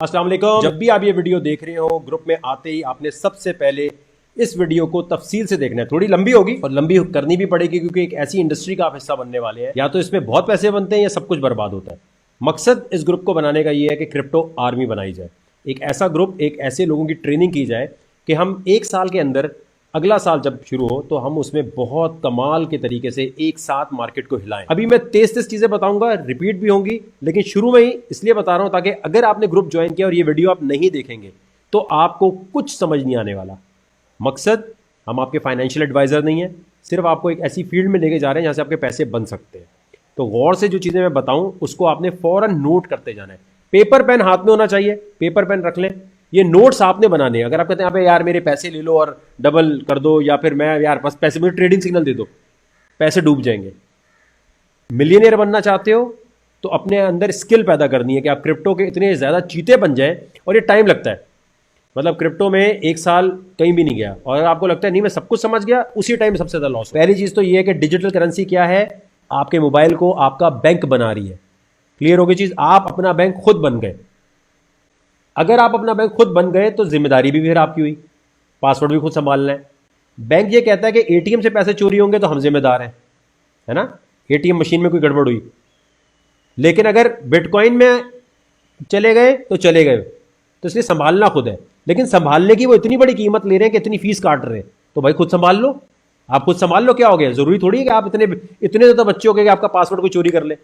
अस्सलाम वालेकुम। जब भी आप ये वीडियो देख रहे हो ग्रुप में आते ही आपने सबसे पहले इस वीडियो को तफसील से देखना है। थोड़ी लंबी होगी और लंबी करनी भी पड़ेगी क्योंकि एक ऐसी इंडस्ट्री का आप हिस्सा बनने वाले हैं, या तो इसमें बहुत पैसे बनते हैं या सब कुछ बर्बाद होता है। मकसद इस ग्रुप को बनाने का ये है कि क्रिप्टो आर्मी बनाई जाए, एक ऐसा ग्रुप, एक ऐसे लोगों की ट्रेनिंग की जाए कि हम एक साल के अंदर, अगला साल जब शुरू हो तो हम उसमें बहुत कमाल के तरीके से एक साथ मार्केट को हिलाएं। अभी मैं तेज तेज चीजें बताऊंगा, रिपीट भी होंगी, लेकिन शुरू में ही इसलिए बता रहा हूं ताकि अगर आपने ग्रुप ज्वाइन किया और ये वीडियो आप नहीं देखेंगे तो आपको कुछ समझ नहीं आने वाला। मकसद, हम आपके फाइनेंशियल एडवाइजर नहीं है, सिर्फ आपको एक ऐसी फील्ड में लेके जा रहे हैं जहां से आपके पैसे बन सकते हैं। तो गौर से जो चीजें मैं बताऊं उसको आपने फौरन नोट करते जाना है। पेपर पेन हाथ में होना चाहिए, पेपर पेन रख लें। ये नोट्स आपने बनाने हैं। अगर आप कहते हैं यहाँ पे यार मेरे पैसे ले लो और डबल कर दो, या फिर मैं यार बस पैसे, मुझे ट्रेडिंग सिग्नल दे दो, पैसे डूब जाएंगे। मिलियनेयर बनना चाहते हो तो अपने अंदर स्किल पैदा करनी है कि आप क्रिप्टो के इतने ज़्यादा चीते बन जाएं, और ये टाइम लगता है। मतलब क्रिप्टो में एक साल कहीं भी नहीं गया, और अगर आपको लगता है नहीं मैं सब कुछ समझ गया, उसी टाइम सबसे ज़्यादा लॉस। पहली चीज़ तो ये है कि डिजिटल करेंसी क्या है, आपके मोबाइल को आपका बैंक बना रही है। क्लियर हो गई चीज़, आप अपना बैंक खुद बन गए। अगर आप अपना बैंक खुद बन गए तो जिम्मेदारी भी फिर आपकी हुई, पासवर्ड भी खुद संभालना है। बैंक ये कहता है कि एटीएम से पैसे चोरी होंगे तो हम जिम्मेदार हैं, है ना, एटीएम मशीन में कोई गड़बड़ हुई। लेकिन अगर बिटकॉइन में चले गए तो चले गए, तो इसलिए संभालना खुद है। लेकिन संभालने की वो इतनी बड़ी कीमत ले रहे हैं कि इतनी फीस काट रहे हैं, तो भाई खुद संभाल लो। आप खुद संभाल लो, क्या हो गया? जरूरी थोड़ी है कि आप इतने ज़्यादा बच्चे हो गए कि आपका पासवर्ड कोई चोरी कर ले।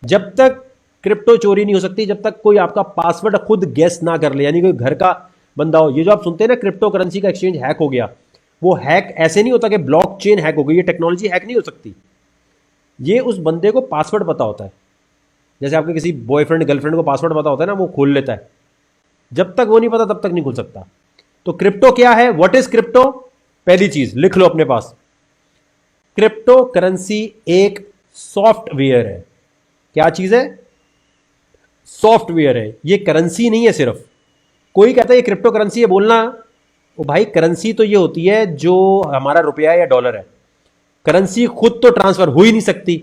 जब तक क्रिप्टो चोरी नहीं हो सकती जब तक कोई आपका पासवर्ड खुद गेस ना कर ले, यानी कोई घर का बंदा हो। ये जो आप सुनते हैं ना क्रिप्टो करेंसी का एक्सचेंज हैक हो गया, वो हैक ऐसे नहीं होता कि ब्लॉकचेन हैक हो गई, ये टेक्नोलॉजी हैक नहीं हो सकती। ये उस बंदे को पासवर्ड पता होता है, जैसे आपके किसी बॉयफ्रेंड गर्लफ्रेंड को पासवर्ड पता होता है ना, वो खोल लेता है। जब तक वो नहीं पता तब तक नहीं खुल सकता। तो क्रिप्टो क्या है, व्हाट इज क्रिप्टो? पहली चीज लिख लो अपने पास, क्रिप्टो करेंसी एक सॉफ्टवेयर है। क्या चीज है? सॉफ्टवेयर है, ये करेंसी नहीं है। सिर्फ कोई कहता है ये क्रिप्टो करेंसी है, बोलना ओ भाई, करेंसी तो ये होती है जो हमारा रुपया या डॉलर है। करेंसी खुद तो ट्रांसफर हो ही नहीं सकती,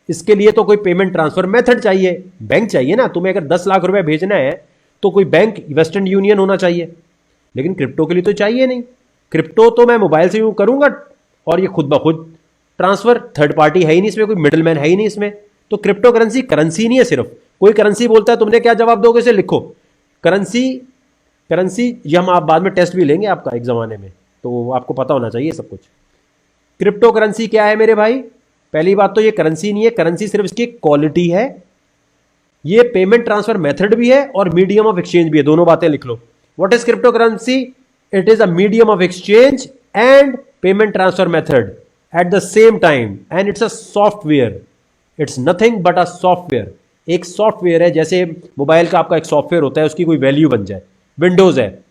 इसके लिए तो कोई पेमेंट ट्रांसफर मेथड चाहिए, बैंक चाहिए ना। तुम्हें अगर 10 लाख रुपए भेजना है तो कोई बैंक, वेस्टर्न यूनियन होना चाहिए, लेकिन क्रिप्टो के लिए तो चाहिए नहीं। क्रिप्टो तो मैं मोबाइल से यूज करूंगा और ये खुद ब खुद ट्रांसफर, थर्ड पार्टी है ही नहीं इसमें, कोई मिडल मैन है ही नहीं इसमें। तो क्रिप्टो करेंसी करेंसी नहीं है सिर्फ। कोई करेंसी बोलता है, तुमने क्या जवाब दोगे? इसे लिखो, करेंसी। करेंसी ये हम आप बाद में टेस्ट भी लेंगे आपका एक जमाने में, तो आपको पता होना चाहिए सब कुछ। क्रिप्टो करेंसी क्या है मेरे भाई? पहली बात तो ये करेंसी नहीं है, करेंसी सिर्फ इसकी क्वालिटी है। ये पेमेंट ट्रांसफर मेथड भी है और मीडियम ऑफ एक्सचेंज भी है। दोनों बातें लिख लो। What is cryptocurrency? It is a medium of exchange and payment transfer method at the same time, and it's a software. It's nothing but a software. एक सॉफ्टवेयर है, जैसे mobile का आपका एक सॉफ्टवेयर होता है, उसकी कोई वैल्यू बन जाए। विंडोज है,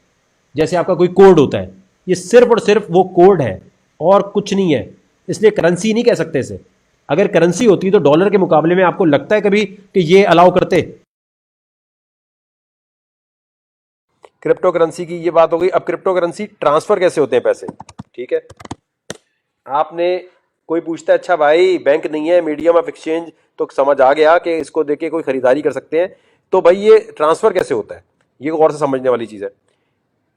जैसे आपका कोई कोड होता है, ये सिर्फ और सिर्फ वो कोड है और कुछ नहीं है। इसलिए करेंसी नहीं कह सकते इसे। अगर करेंसी होती तो डॉलर के मुकाबले में आपको लगता है कभी कि ये अलाउ करते? क्रिप्टो करेंसी की ये बात हो गई। अब क्रिप्टो करेंसी ट्रांसफर कैसे होते हैं पैसे, ठीक है। आपने, कोई पूछता है अच्छा भाई बैंक नहीं है, मीडियम ऑफ एक्सचेंज, तो समझ आ गया कि इसको देके कोई खरीदारी कर सकते हैं। तो भाई ये ट्रांसफर कैसे होता है, ये गौर से समझने वाली चीज है।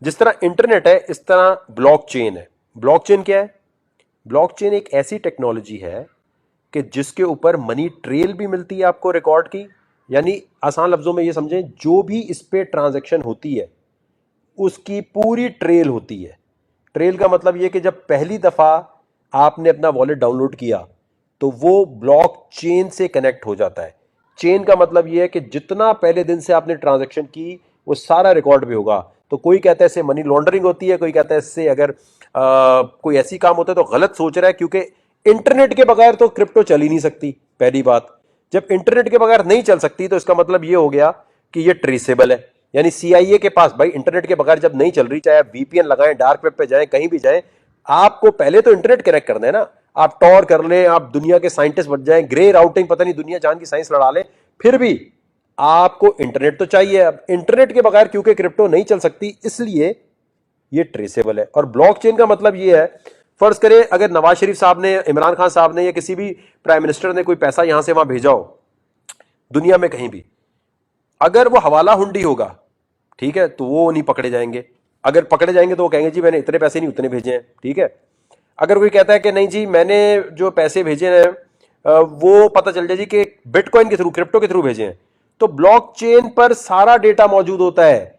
जिस तरह इंटरनेट है इस तरह ब्लॉकचेन है। ब्लॉकचेन क्या है? ब्लॉकचेन एक ऐसी टेक्नोलॉजी है कि जिसके ऊपर मनी ट्रेल भी मिलती है आपको रिकॉर्ड की। यानी आसान लफ्जों में ये समझें, जो भी इस पे ट्रांजैक्शन होती है उसकी पूरी ट्रेल होती है। ट्रेल का मतलब ये कि जब पहली दफा आपने अपना वॉलेट डाउनलोड किया तो वो ब्लॉक चेन से कनेक्ट हो जाता है। चेन का मतलब ये है कि जितना पहले दिन से आपने ट्रांजैक्शन की वो सारा रिकॉर्ड भी होगा। तो कोई कहता है इससे मनी लॉन्ड्रिंग होती है, कोई कहता है इससे अगर कोई ऐसी काम होता है तो गलत सोच रहा है, क्योंकि इंटरनेट के बगैर तो क्रिप्टो चल ही नहीं सकती। पहली बात, जब इंटरनेट के बगैर नहीं चल सकती तो इसका मतलब ये हो गया कि ये ट्रेसेबल है। यानी सीआईए के पास भाई इंटरनेट के बगैर जब नहीं चल रही, चाहे आप वीपीएन लगाएं, डार्क वेब पे जाएं, कहीं भी जाएं, आपको पहले तो इंटरनेट कनेक्ट करना है ना। आप टॉर कर लें, आप दुनिया के साइंटिस्ट बन जाएं, ग्रे राउटिंग पता नहीं दुनिया जान की साइंस लड़ा लें, फिर भी आपको इंटरनेट तो चाहिए। अब इंटरनेट के बगैर क्योंकि क्रिप्टो नहीं चल सकती, इसलिए ये ट्रेसेबल है। और ब्लॉकचेन का मतलब ये है, फर्ज करें अगर नवाज शरीफ साहब ने, इमरान खान साहब ने, या किसी भी प्राइम मिनिस्टर ने कोई पैसा यहां से वहां भेजा हो दुनिया में कहीं भी, अगर वो हवाला हुंडी होगा, ठीक है, तो वो नहीं पकड़े जाएंगे। अगर पकड़े जाएंगे तो वो कहेंगे जी मैंने इतने पैसे नहीं उतने भेजे हैं, ठीक है। अगर कोई कहता है कि नहीं जी मैंने जो पैसे भेजे हैं वो पता चल जाए जी कि बिटकॉइन के थ्रू, क्रिप्टो के थ्रू भेजे हैं, तो ब्लॉकचेन पर सारा डेटा मौजूद होता है।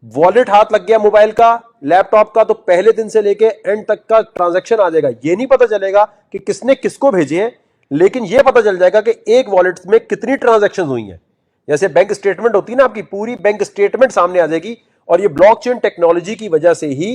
वॉलेट हाथ लग गया मोबाइल का, लैपटॉप का, तो पहले दिन से लेके एंड तक का ट्रांजैक्शन आ जाएगा। ये नहीं पता चलेगा कि किसने किसको भेजे हैं, लेकिन ये पता चल जाएगा कि एक वॉलेट में कितनी ट्रांजैक्शन हुई हैं। जैसे बैंक स्टेटमेंट होती है ना, आपकी पूरी बैंक स्टेटमेंट सामने आ जाएगी। और ये ब्लॉकचेन टेक्नोलॉजी की वजह से ही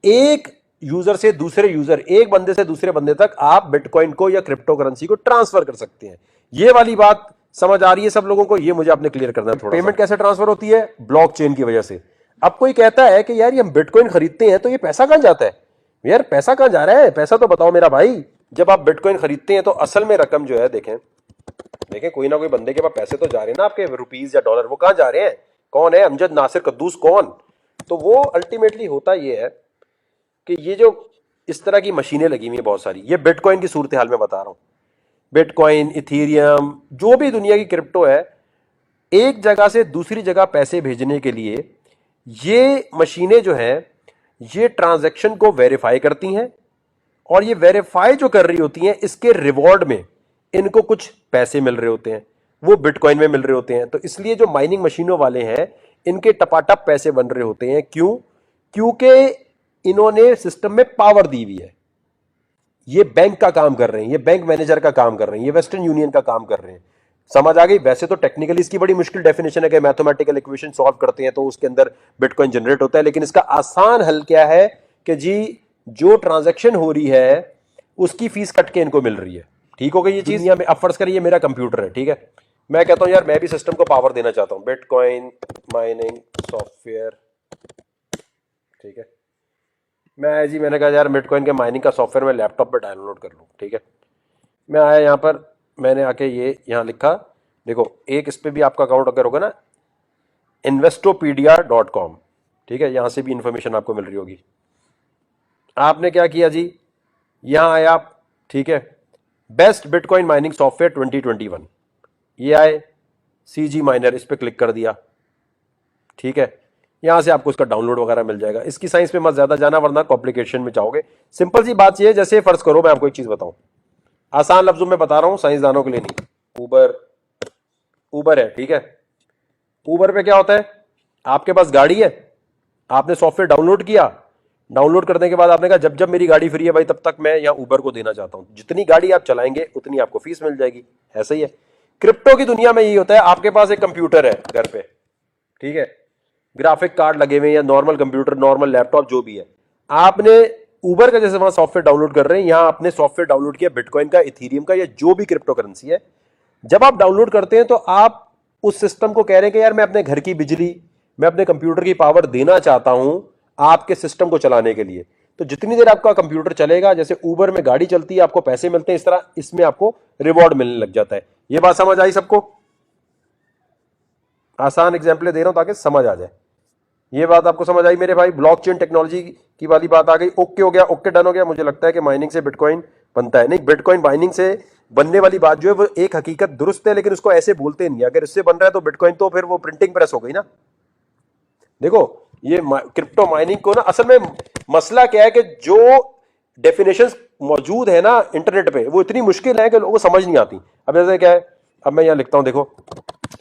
एक यूजर से दूसरे यूजर, एक बंदे से दूसरे बंदे तक आप बिटकॉइन को या क्रिप्टो करेंसी को ट्रांसफर कर सकते हैं। ये वाली बात समझ आ रही है सब लोगों को? ये मुझे आपने क्लियर करना है थोड़ा। पेमेंट कैसे ट्रांसफर होती है? ब्लॉकचेन की वजह से। अब कोई कहता है कि यार ये हम बिटकॉइन खरीदते हैं तो ये पैसा कहां जाता है? यार पैसा कहां जा रहा है? पैसा तो बताओ मेरा भाई। जब आप बिटकॉइन खरीदते हैं तो असल में रकम जो है, देखें देखें कोई ना कोई बंदे के पास पैसे तो जा रहे हैं ना आपके, रुपीज या डॉलर। वो कहां जा रहे हैं? कौन है? अमजद नासिर कद्दूस कौन? तो वो अल्टीमेटली होता ये है कि ये जो इस तरह की मशीनें लगी हुई है बहुत सारी, ये बिटकॉइन की सूरत हाल में बता रहा हूं। बिटकॉइन, इथेरियम, जो भी दुनिया की क्रिप्टो है, एक जगह से दूसरी जगह पैसे भेजने के लिए ये मशीनें जो हैं ये ट्रांजैक्शन को वेरीफाई करती हैं। और ये वेरीफाई जो कर रही होती हैं, इसके रिवॉर्ड में इनको कुछ पैसे मिल रहे होते हैं, वो बिटकॉइन में मिल रहे होते हैं। तो इसलिए जो माइनिंग मशीनों वाले हैं इनके टपाटप पैसे बन रहे होते हैं। क्यों? क्योंकि इन्होंने सिस्टम में पावर दी हुई है। ये बैंक का काम कर रहे हैं, ये बैंक मैनेजर का काम कर रहे हैं, ये वेस्टर्न यूनियन का काम कर रहे हैं। समझ आ गई? वैसे तो टेक्निकली इसकी बड़ी मुश्किल डेफिनेशन है कि मैथमेटिकल इक्वेशन सॉल्व करते हैं तो उसके अंदर बिटकॉइन जनरेट होता है, लेकिन इसका आसान हल क्या है कि जी जो ट्रांजैक्शन हो रही है उसकी फीस कट के इनको मिल रही है। ठीक हो गई ये चीज? अब फर्ज करिए मेरा कंप्यूटर है, ठीक है, मैं कहता हूं यार मैं भी सिस्टम को पावर देना चाहता हूं, बिटकॉइन माइनिंग सॉफ्टवेयर, ठीक है। मैंने कहा यार बिटकॉइन के माइनिंग का सॉफ्टवेयर मैं लैपटॉप पे डाउनलोड कर लूं, ठीक है। मैं आया यहाँ पर, मैंने आके ये यहाँ लिखा, देखो एक इस पे भी आपका अकाउंट अगर होगा ना, investopedia.com, ठीक है, यहां से भी इंफॉर्मेशन आपको मिल रही होगी। आपने क्या किया जी, यहां आए आप, ठीक है, बेस्ट बिटकॉइन माइनिंग सॉफ्टवेयर 2021, ये आए, सीजी माइनर, इस पर क्लिक कर दिया, ठीक है। यहां से आपको इसका डाउनलोड वगैरह मिल जाएगा। इसकी साइंस पे मत ज्यादा जाना वरना कॉम्प्लिकेशन में जाओगे। सिंपल सी बात ये है, जैसे फर्ज करो मैं आपको एक चीज बताऊं, आसान लफ्जों में बता रहा हूं, साइंसदानों के लिए नहीं। उबर है, ठीक है। उबर पे क्या होता है, आपके पास गाड़ी है, आपने सॉफ्टवेयर डाउनलोड किया, डाउनलोड करने के बाद आपने कहा जब जब मेरी गाड़ी फ्री है भाई तब तक मैं यहाँ उबर को देना चाहता हूं, जितनी गाड़ी आप चलाएंगे उतनी आपको फीस मिल जाएगी। ऐसा ही है क्रिप्टो की दुनिया में, यही होता है। आपके पास एक कंप्यूटर है घर पे, ठीक है, ग्राफिक कार्ड लगे हुए या नॉर्मल कंप्यूटर, नॉर्मल लैपटॉप, जो भी है, आपने उबर का जैसे वहां सॉफ्टवेयर डाउनलोड कर रहे हैं, यहां आपने सॉफ्टवेयर डाउनलोड किया बिटकॉइन का, इथेरियम का, या जो भी क्रिप्टो करेंसी है। जब आप डाउनलोड करते हैं तो आप उस सिस्टम को कह रहे हैं कि यार मैं अपने घर की बिजली, मैं अपने कंप्यूटर की पावर देना चाहता हूं आपके सिस्टम को चलाने के लिए। तो जितनी देर आपका कंप्यूटर चलेगा, जैसे उबर में गाड़ी चलती है आपको पैसे मिलते हैं, इस तरह इसमें आपको रिवॉर्ड मिलने लग जाता है। ये बात समझ आई सबको? आसान एग्जाम्पल दे रहा हूं ताकि समझ आ जाए। ये बात आपको समझ आई मेरे भाई? ब्लॉकचेन टेक्नोलॉजी की वाली बात आ गई। ओके हो गया, ओके डन हो गया। मुझे लगता है कि माइनिंग से बिटकॉइन बनता है, नहीं, बिटकॉइन माइनिंग से बनने वाली बात जो है वो एक हकीकत दुरुस्त है, लेकिन उसको ऐसे बोलते नहीं। अगर इससे बन रहा है तो बिटकॉइन तो फिर वो प्रिंटिंग प्रेस हो गई ना। देखो ये क्रिप्टो माइनिंग को ना, असल में मसला क्या है कि जो डेफिनेशंस मौजूद है ना इंटरनेट पे, वो इतनी मुश्किल है कि लोगों को समझ नहीं आती। अब जैसे क्या है, अब मैं यहां लिखता हूं, देखो,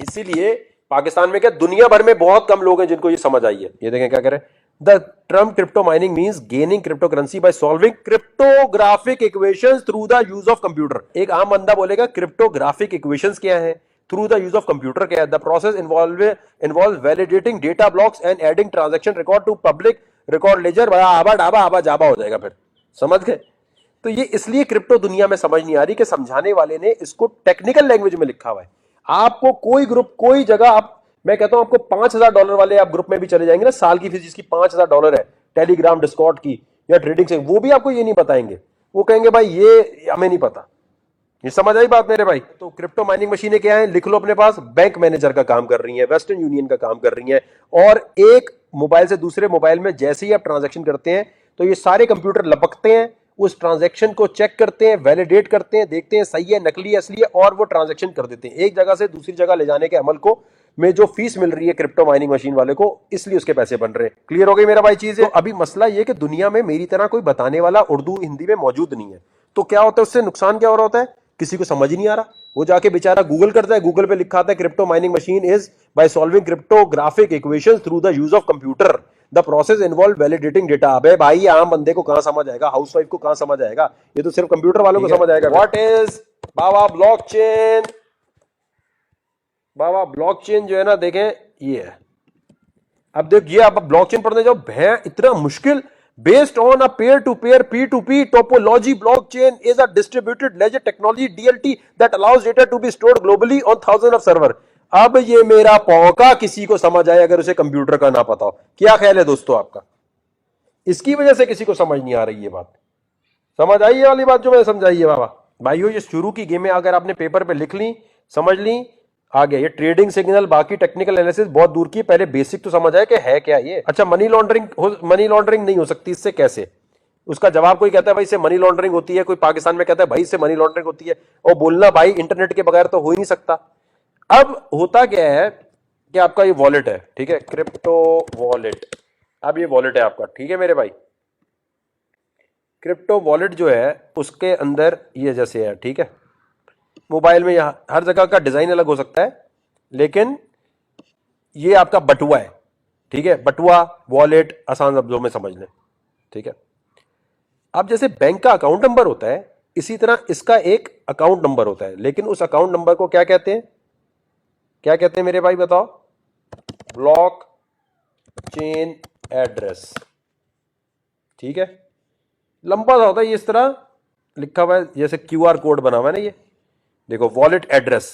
इसीलिए पाकिस्तान में क्या दुनिया भर में बहुत कम लोग हैं जिनको ये समझ आई है। ये देखें क्या करें, the term crypto mining means gaining cryptocurrency by solving cryptographic equations through the use of computer. एक आम बंदा बोलेगा क्रिप्टोग्राफिक इक्वेशंस क्या है, through the use of computer क्या है। The process involve validating data blocks and adding transaction record to public record ledger. आबा डाबा आबा जाबा हो जाएगा फिर, समझ गए? तो ये इसलिए क्रिप्टो दुनिया में समझ नहीं आ रही कि समझाने वाले ने इसको टेक्निकल लैंग्वेज में लिखा हुआ है। आपको कोई ग्रुप, कोई जगह, आप, मैं कहता हूं आपको $5,000 वाले आप ग्रुप में भी चले जाएंगे ना, साल की फीस जिसकी $5,000 है, टेलीग्राम, डिस्कॉर्ड की या ट्रेडिंग से, वो भी आपको ये नहीं बताएंगे। वो कहेंगे भाई ये हमें नहीं पता। ये समझ आई बात मेरे भाई? तो क्रिप्टो माइनिंग मशीनें क्या है, लिख लो अपने पास, बैंक मैनेजर का काम कर रही है, वेस्टर्न यूनियन का काम कर रही है। और एक मोबाइल से दूसरे मोबाइल में जैसे ही आप ट्रांजैक्शन करते हैं तो ये सारे कंप्यूटर लपकते हैं, उस ट्रांजैक्शन को चेक करते हैं, वैलिडेट करते हैं, देखते हैं सही है, नकली है, असली है, और वो ट्रांजैक्शन कर देते हैं। एक जगह से दूसरी जगह ले जाने के अमल को में जो फीस मिल रही है क्रिप्टो माइनिंग मशीन वाले को, इसलिए उसके पैसे बन रहे हैं। क्लियर हो गई मेरा भाई चीज है? तो अभी मसला ये कि दुनिया में मेरी तरह कोई बताने वाला उर्दू हिंदी में मौजूद नहीं है, तो क्या होता है, उससे नुकसान क्या हो रहा होता है, किसी को समझ ही नहीं आ रहा, वो जाके बेचारा गूगल करता है, गूगल पे लिखा आता है crypto mining machine is by solving cryptographic equations through the use of computer, the process involve validating data. अबे भाई आम बंदे को कहां समझ आएगा, हाउसवाइफ को कहां समझ आएगा, ये तो सिर्फ कंप्यूटर वालों को समझ आएगा। What is Baba blockchain? Baba blockchain जो है ना, देखें ये है। अब देखिए, आप ब्लॉकचेन पढ़ने जाओ, भैं इतना मुश्किल। Based on a peer-to-peer P2P topology, blockchain is a distributed ledger technology DLT that allows data to be stored globally on thousands of server। अब ये मेरा पौका किसी को समझ आए अगर उसे कंप्यूटर का ना पता हो। क्या ख्याल है दोस्तों आपका? इसकी वजह से किसी को समझ नहीं आ रही ये बात। समझ आई ये वाली बात जो मैंने समझाई है बाबा? भाइयों, ये शुरू की गेम है, अगर आपने पेपर पे लिख ली, समझ ली, आ गया। ये ट्रेडिंग सिग्नल, बाकी टेक्निकल एनालिसिस बहुत दूर की, पहले बेसिक तो समझ आए कि है क्या ये। अच्छा, मनी लॉन्ड्रिंग नहीं हो सकती इससे, कैसे? उसका जवाब कोई कहता है भाई इससे मनी लॉन्ड्रिंग होती है, कोई पाकिस्तान में कहता है भाई इससे मनी लॉन्ड्रिंग होती है, और बोलना भाई इंटरनेट के बगैर तो हो ही नहीं सकता। अब होता क्या है कि आपका ये वॉलेट है, ठीक है, क्रिप्टो वॉलेट। अब ये वॉलेट है आपका, ठीक है मेरे भाई। क्रिप्टो वॉलेट जो है उसके अंदर ये जैसे है, ठीक है, मोबाइल में यहां हर जगह का डिजाइन अलग हो सकता है, लेकिन ये आपका बटुआ है, ठीक है, बटुआ वॉलेट आसान शब्दों में समझ लें, ठीक है। अब जैसे बैंक का अकाउंट नंबर होता है, इसी तरह इसका एक अकाउंट नंबर होता है, लेकिन उस अकाउंट नंबर को क्या कहते हैं? क्या कहते हैं मेरे भाई बताओ? ब्लॉक चेन एड्रेस, ठीक है। लंबा सा होता है, ये इस तरह लिखा हुआ है, जैसे क्यूआर कोड बना हुआ है ना, ये देखो वॉलेट एड्रेस।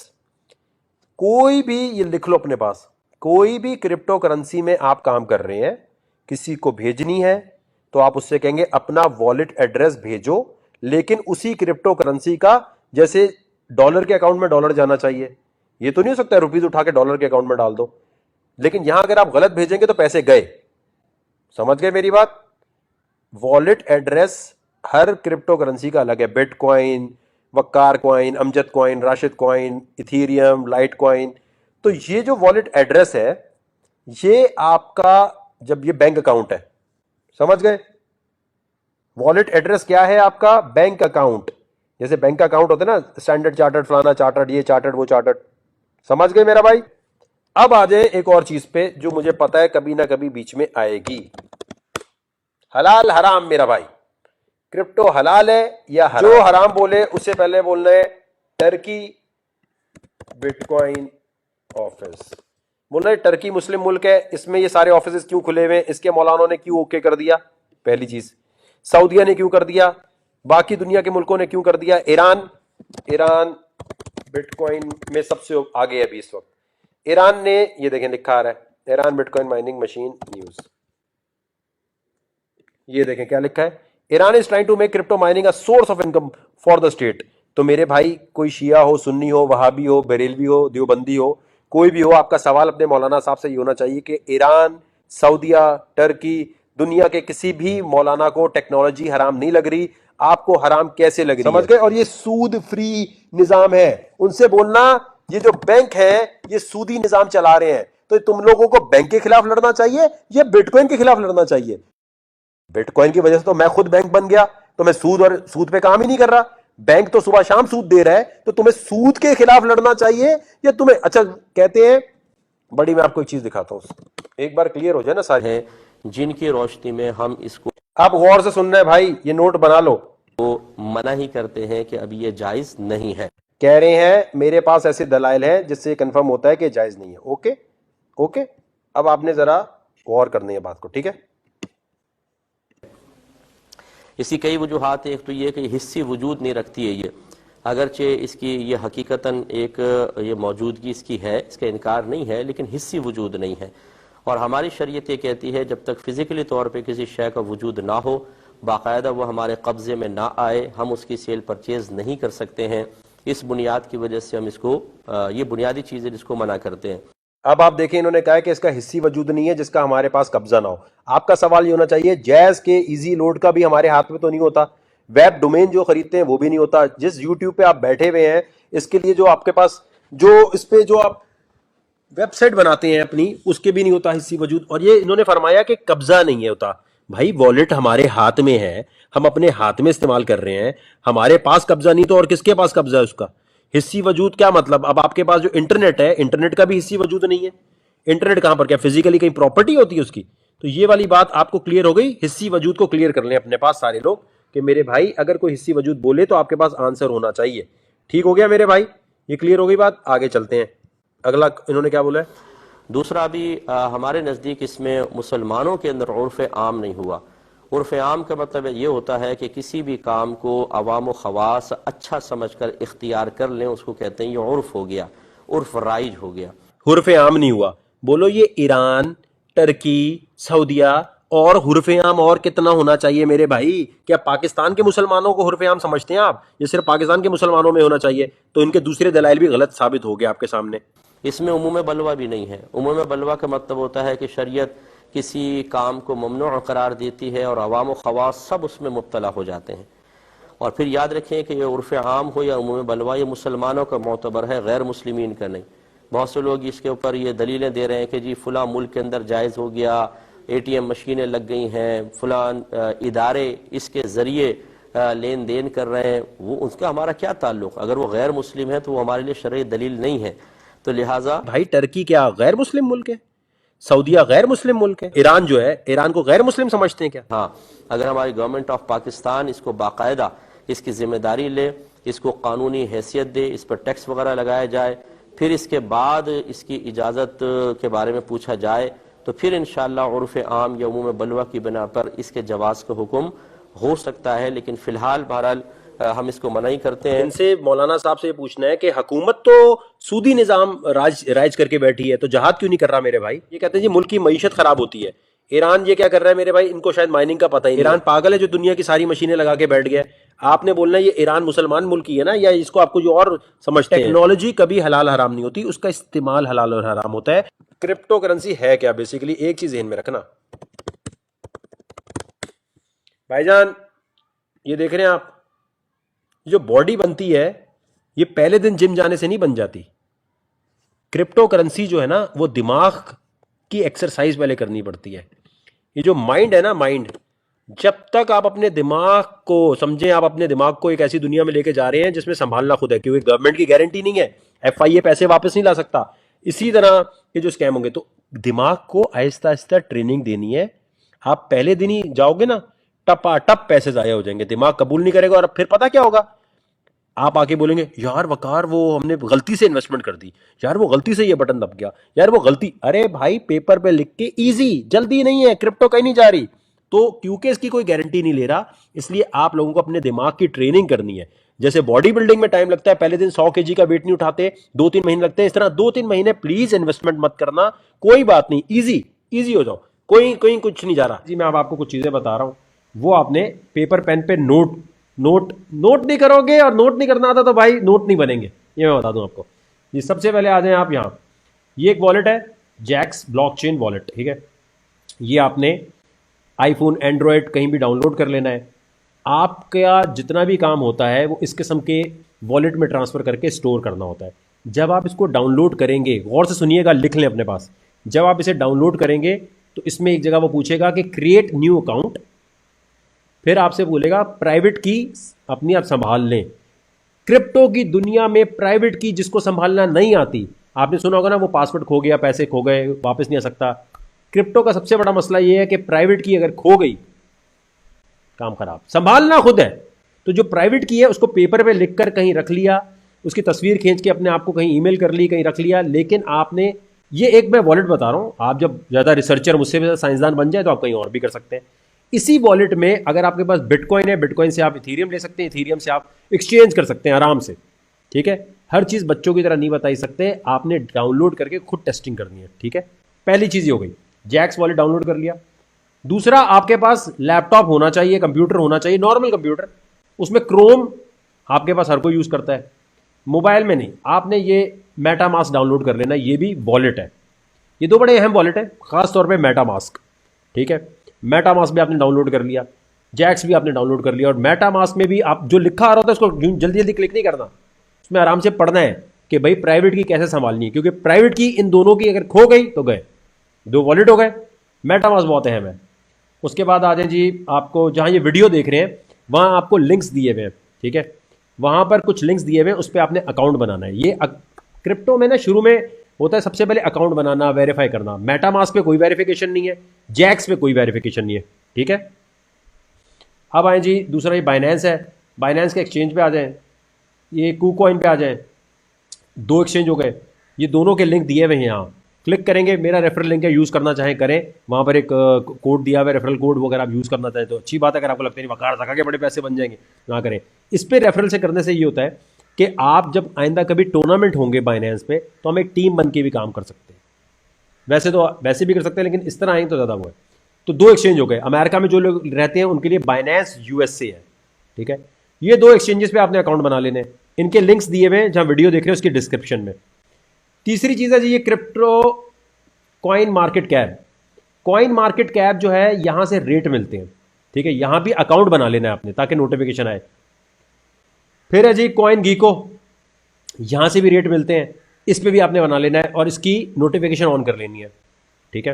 कोई भी, ये लिख लो अपने पास, कोई भी क्रिप्टो करेंसी में आप काम कर रहे हैं, किसी को भेजनी है तो आप उससे कहेंगे अपना वॉलेट एड्रेस भेजो, लेकिन उसी क्रिप्टो करेंसी का, जैसे डॉलर के अकाउंट में डॉलर जाना चाहिए, ये तो नहीं हो सकता रुपीज उठा के डॉलर के अकाउंट में डाल दो। लेकिन यहां अगर आप गलत भेजेंगे तो पैसे गए। समझ गए मेरी बात? वॉलेट एड्रेस हर क्रिप्टो करेंसी का अलग है। Bitcoin, Waqar coin, Amjad coin, Rashid coin, Ethereum, Litecoin. तो ये जो वॉलेट एड्रेस है, ये आपका, जब ये बैंक अकाउंट है, समझ गए? वॉलेट एड्रेस क्या है आपका? Bank account. जैसे बैंक अकाउंट होता है ना, स्टैंडर्ड चार्टर्ड, फलाना चार्टर्ड, ये चार्टर्ड, वो चार्टर्ड। समझ गए मेरा भाई? अब आ जाए एक और चीज पे जो मुझे पता है कभी ना कभी बीच में आएगी। हलाल हराम मेरा भाई, क्रिप्टो हलाल है या हराम? जो हराम बोले उससे पहले बोलना है टर्की बिटकॉइन ऑफिस। बोलना है टर्की मुस्लिम मुल्क है, इसमें ये सारे ऑफिस क्यों खुले हुए हैं, इसके मौलानों ने क्यों ओके कर दिया, पहली चीज। सऊदीया ने क्यों कर दिया, बाकी दुनिया के मुल्कों ने क्यों कर दिया। ईरान बिटकॉइन में सबसे आगे है अभी इस वक्त। ईरान ने, ये देखें लिखा आ रहा है, Iran bitcoin mining machine news, ये देखें क्या लिखा है, Iran is trying to make crypto mining a source of income for the state. तो मेरे भाई, कोई शिया हो, सुन्नी हो, वहाबी हो, बरेलवी हो, देवबंदी हो, कोई भी हो, आपका सवाल अपने मौलाना साहब से ये होना चाहिए कि ईरान, सऊदीया, टर्की, दुनिया के किसी भी मौलाना को टेक्नोलॉजी हराम नहीं लग रही, आपको हराम कैसे लग रही? समझ गए? और ये सूद फ्री निजाम है। उनसे बोलना ये जो बैंक है ये सूदी निजाम चला रहे हैं, तो तुम लोगों को बैंक के खिलाफ लड़ना चाहिए या बिटकॉइन के खिलाफ लड़ना चाहिए? बिटकॉइन की वजह से तो मैं खुद बैंक बन गया, तो मैं सूद पे काम ही नहीं कर रहा। बैंक तो सुबह शाम सूद दे रहा है, तो तुम्हें सूद के खिलाफ लड़ना चाहिए या तुम्हें, अच्छा कहते हैं बड़ी, मैं आपको एक चीज दिखाता हूं, एक बार क्लियर हो जाए ना सारे हैं, जिनकी रोशनी में हम इसको, आप गौर से सुन रहे हैं भाई, ये नोट बना लो, तो मना ही करते हैं कि अभी ये जायज नहीं है। कह रहे हैं मेरे पास ऐसे दलाइल हैं जिससे कंफर्म होता है कि जायज नहीं है। ओके ओके, अब आपने जरा गौर करनी है बात को, ठीक है। इसकी कई वजूहात, एक तो ये कि हिस्सी वजूद नहीं रखती है ये, अगरचे इसकी ये हकीकतन एक ये मौजूदगी इसकी है, इसका इनकार नहीं है, लेकिन हिस्सी वजूद नहीं है। और हमारी शरीयत ये कहती है जब तक फिजिकली तौर पे किसी शय का वजूद ना हो, बाकायदा वो हमारे कब्जे में ना आए, हम उसकी सेल परचेज नहीं कर सकते हैं। इस बुनियाद की वजह से हम इसको, ये बुनियादी चीज़ है जिसको मना करते हैं। अब आप देखें, इन्होंने कहा है कि इसका हिस्सी वजूद नहीं है जिसका हमारे पास कब्जा ना हो। आपका सवाल ये होना चाहिए, जैज के इजी लोड का भी हमारे हाथ में तो नहीं होता, वेब डोमेन जो खरीदते हैं वो भी नहीं होता, जिस यूट्यूब पे आप बैठे हुए हैं इसके लिए जो आपके पास, जो इस पे जो आप वेबसाइट बनाते हैं अपनी, उसके भी नहीं होता हिस्सी वजूद। और ये इन्होंने फरमाया कि कब्जा नहीं है होता। भाई वॉलेट हमारे हाथ में है, हम अपने हाथ में इस्तेमाल कर रहे हैं, हमारे पास कब्जा नहीं तो और किसके पास कब्जा है उसका? हिस्सी वजूद क्या मतलब? अब आपके पास जो इंटरनेट है, इंटरनेट का भी हिस्सी वजूद नहीं है। इंटरनेट कहां पर, क्या फिजिकली कहीं प्रॉपर्टी होती है उसकी? तो ये वाली बात आपको क्लियर हो गई। हिस्सी वजूद को क्लियर कर लें अपने पास सारे लोग कि मेरे भाई अगर कोई हिस्सी वजूद बोले तो आपके पास आंसर होना चाहिए। ठीक हो गया मेरे भाई, ये क्लियर हो गई बात। आगे चलते हैं, अगला इन्होंने क्या बोला है। दूसरा भी हमारे नज़दीक इसमें मुसलमानों के अंदर उर्फ़ आम नहीं हुआ। उर्फ़ आम का मतलब ये होता है कि किसी भी काम को अवाम व ख़वास अच्छा समझकर इख्तियार कर लें, उसको कहते हैं ये उर्फ़ हो गया, उर्फ़ राइज हो गया। हुर्फ आम नहीं हुआ। बोलो ये ईरान, टर्की, सऊदिया और हुर्फ आम और कितना होना चाहिए मेरे भाई? क्या पाकिस्तान के मुसलमानों को हुर्फ आम समझते हैं आप? ये सिर्फ पाकिस्तान के मुसलमानों में होना चाहिए? तो इनके दूसरे दलाइल भी गलत साबित हो गए आपके सामने। इसमें उमूम बलवा भी नहीं है। उमूम बलवा का मतलब होता है कि शरीयत किसी काम को ममनू करार देती है और अवाम व ख़वास सब उसमें मुब्तला हो जाते हैं। और फिर याद रखें कि यह उर्फ़ आम हो या उमूम बलवा, ये मुसलमानों का मोतबर है, गैर मुस्लिमीन का नहीं। बहुत से लोग इसके ऊपर ये दलीलें दे रहे हैं कि जी फ़लाँ मुल्क के अंदर जायज़ हो गया, ATM मशीनें लग गई हैं, फ़लाँ इदारे इसके ज़रिए लेन देन कर रहे हैं। वो उसका हमारा क्या ताल्लुक़? अगर वो गैर मुस्लिम है तो वो हमारे लिए शरई दलील नहीं है। तो लिहाजा भाई टर्की क्या गैर मुस्लिम मुल्क है? सऊदिया गैर मुस्लिम मुल्क है? ईरान जो है, ईरान को गैर मुस्लिम समझते हैं क्या? हाँ, अगर हमारी गवर्नमेंट ऑफ पाकिस्तान इसको बाकायदा इसकी जिम्मेदारी ले, इसको कानूनी हैसियत दे, इस पर टैक्स वगैरह लगाया जाए, फिर इसके बाद इसकी इजाज़त के बारे में पूछा जाए, तो फिर इंशाअल्लाह उर्फ़ आम या उमूम बलवा की बिना पर इसके जवाज़ का हुक्म हो सकता है। लेकिन फ़िलहाल बहरहाल हम इसको मना ही करते हैं। इनसे मौलाना साहब से पूछना है कि हुकूमत तो सूदी निजाम राज करके बैठी है, तो जहाद क्यों नहीं कर रहा मेरे भाई? ये कहते हैं जी मुल्क की मईशत खराब होती है। ईरान ये क्या कर रहा है मेरे भाई? इनको शायद माइनिंग का पता ही नहीं। ईरान पागल है जो दुनिया की सारी मशीनें लगा के बैठ गया। आपने बोलना ये ईरान मुसलमान मुल्क ही है ना, या इसको आपको जो और समझते हैं। टेक्नोलॉजी कभी हलाल हराम नहीं होती, उसका इस्तेमाल हलाल और हराम होता है। क्रिप्टो करेंसी है क्या? बेसिकली एक चीज ध्यान में रखना भाईजान, ये देख रहे हैं आप, जो बॉडी बनती है ये पहले दिन जिम जाने से नहीं बन जाती। क्रिप्टो करेंसी जो है ना, वो दिमाग की एक्सरसाइज पहले करनी पड़ती है। ये जो माइंड है ना, माइंड, जब तक आप अपने दिमाग को समझें, आप अपने दिमाग को एक ऐसी दुनिया में लेके जा रहे हैं जिसमें संभालना खुद है, क्योंकि गवर्नमेंट की गारंटी नहीं है, FIA पैसे वापस नहीं ला सकता। इसी तरह ये जो स्कैम होंगे, तो दिमाग को आहिस्ता आहिस्ता ट्रेनिंग देनी है। आप पहले दिन ही जाओगे ना, टपाटप पैसे जाया हो जाएंगे, दिमाग कबूल नहीं करेगा। और फिर पता क्या होगा, आप आके बोलेंगे यार वकार वो हमने गलती से इन्वेस्टमेंट कर दी, यार वो गलती से ये बटन दब गया, यार वो गलती। अरे भाई पेपर पे लिख के इजी, जल्दी नहीं है, क्रिप्टो कहीं नहीं जा रही। तो क्योंकि इसकी कोई गारंटी नहीं ले रहा, इसलिए आप लोगों को अपने दिमाग की ट्रेनिंग करनी है। जैसे बॉडी बिल्डिंग में टाइम लगता है, पहले दिन 100 kg का वेट नहीं उठाते, 2-3 महीने लगते हैं, इस तरह 2-3 महीने प्लीज इन्वेस्टमेंट मत करना। कोई बात नहीं, इजी इजी हो जाओ, कोई कोई कुछ नहीं जा रहा जी। मैं अब आपको कुछ चीजें बता रहा हूं, वो आपने पेपर पेन पे नोट नहीं करोगे, और नोट नहीं करना आता तो भाई नोट नहीं बनेंगे, ये मैं बता दूं आपको। ये सबसे पहले आ जाए आप यहाँ, ये एक वॉलेट है, जैक्स ब्लॉकचेन वॉलेट, ठीक है। ये आपने आईफोन, एंड्रॉयड कहीं भी डाउनलोड कर लेना है। आपका जितना भी काम होता है वो इस किस्म के वॉलेट में ट्रांसफर करके स्टोर करना होता है। जब आप इसको डाउनलोड करेंगे, गौर से सुनिएगा, लिख लें अपने पास, जब आप इसे डाउनलोड करेंगे तो इसमें एक जगह वो पूछेगा कि क्रिएट न्यू अकाउंट, फिर आपसे बोलेगा प्राइवेट की अपनी आप संभाल लें। क्रिप्टो की दुनिया में प्राइवेट की जिसको संभालना नहीं आती, आपने सुना होगा ना, वो पासवर्ड खो गया, पैसे खो गए, वापस नहीं आ सकता। क्रिप्टो का सबसे बड़ा मसला ये है कि प्राइवेट की अगर खो गई, काम खराब, संभालना खुद है। तो जो प्राइवेट की है उसको पेपर पे लिखकर कहीं रख लिया, उसकी तस्वीर खींच के अपने आप को कहीं ईमेल कर ली, कहीं रख लिया। लेकिन आपने ये एक मैं वॉलेट बता रहा हूं, आप जब ज्यादा रिसर्चर, मुझसे भी साइंसदान बन जाए तो आप कहीं और भी कर सकते हैं। इसी वॉलेट में अगर आपके पास बिटकॉइन है, बिटकॉइन से आप इथीरियम ले सकते हैं, इथीरियम से आप एक्सचेंज कर सकते हैं आराम से, ठीक है। हर चीज बच्चों की तरह नहीं बताई सकते, आपने डाउनलोड करके खुद टेस्टिंग करनी है, ठीक है। पहली चीज हो गई, जैक्स वॉलेट डाउनलोड कर लिया। दूसरा, आपके पास लैपटॉप होना चाहिए, कंप्यूटर होना चाहिए, नॉर्मल कंप्यूटर, उसमें क्रोम आपके पास हर कोई यूज करता है, मोबाइल में नहीं। आपने ये मेटामास्क डाउनलोड कर लेना, ये भी वॉलेट है। ये दो बड़े अहम वॉलेट है, खास तौर पे मेटामास्क, ठीक है। मेटामास्क भी आपने डाउनलोड कर लिया, जैक्स भी आपने डाउनलोड कर लिया। और मेटामास्क में भी आप जो लिखा आ रहा होता है उसको जल्दी जल्दी क्लिक नहीं करना, उसमें आराम से पढ़ना है कि भाई प्राइवेट की कैसे संभालनी है, क्योंकि प्राइवेट की इन दोनों की अगर खो गई तो गए, दो वॉलेट हो गए। मेटामास्क बहुत अहम है। उसके बाद आ जाए जी, आपको जहां ये वीडियो देख रहे हैं वहां आपको लिंक्स दिए हुए हैं, ठीक है, वहां पर कुछ लिंक्स दिए हुए हैं, उस पर आपने अकाउंट बनाना है। ये क्रिप्टो में ना शुरू में होता है सबसे पहले अकाउंट बनाना, वेरीफाई करना। मेटामास्क पे कोई वेरिफिकेशन नहीं है, जैक्स पे कोई वेरिफिकेशन नहीं है, ठीक है। अब आए जी दूसरा, ये बाइनेंस है, बाइनेंस के एक्सचेंज पे आ जाएं, ये कूकॉइन पे आ जाएं, दो एक्सचेंज हो गए, ये दोनों के लिंक दिए हुए हैं। यहाँ क्लिक करेंगे, मेरा रेफरल लिंक है, यूज़ करना चाहें करें, वहाँ पर एक कोड दिया हुआ है रेफरल कोड, वो अगर आप यूज़ करना चाहें तो अच्छी बात है। अगर आपको लगता है वकार रखा के बड़े पैसे बन जाएंगे, ना करें। इस पर रेफरल से करने से ये होता है कि आप जब आइंदा कभी टूर्नामेंट होंगे बाइनेंस पे, तो हम एक टीम बन के भी काम कर सकते हैं। वैसे तो वैसे भी कर सकते हैं, लेकिन इस तरह आएंगे तो ज़्यादा वो है। तो दो एक्सचेंज हो गए। अमेरिका में जो लोग रहते हैं उनके लिए बाइनेंस यूएसए है, ठीक है। ये दो एक्सचेंजेस पे आपने अकाउंट बना लेने, इनके लिंक्स दिए हुए हैं जहां वीडियो देख रहे हैं उसकी डिस्क्रिप्शन में। तीसरी चीज़ है जी, ये crypto coin market cap. Coin market cap जो है, यहां से रेट मिलते हैं, ठीक है, यहां भी अकाउंट बना लेना है आपने ताकि नोटिफिकेशन आए। फिर है जी कॉइन गीको, यहां से भी रेट मिलते हैं, इस पे भी आपने बना लेना है और इसकी नोटिफिकेशन ऑन कर लेनी है, ठीक है।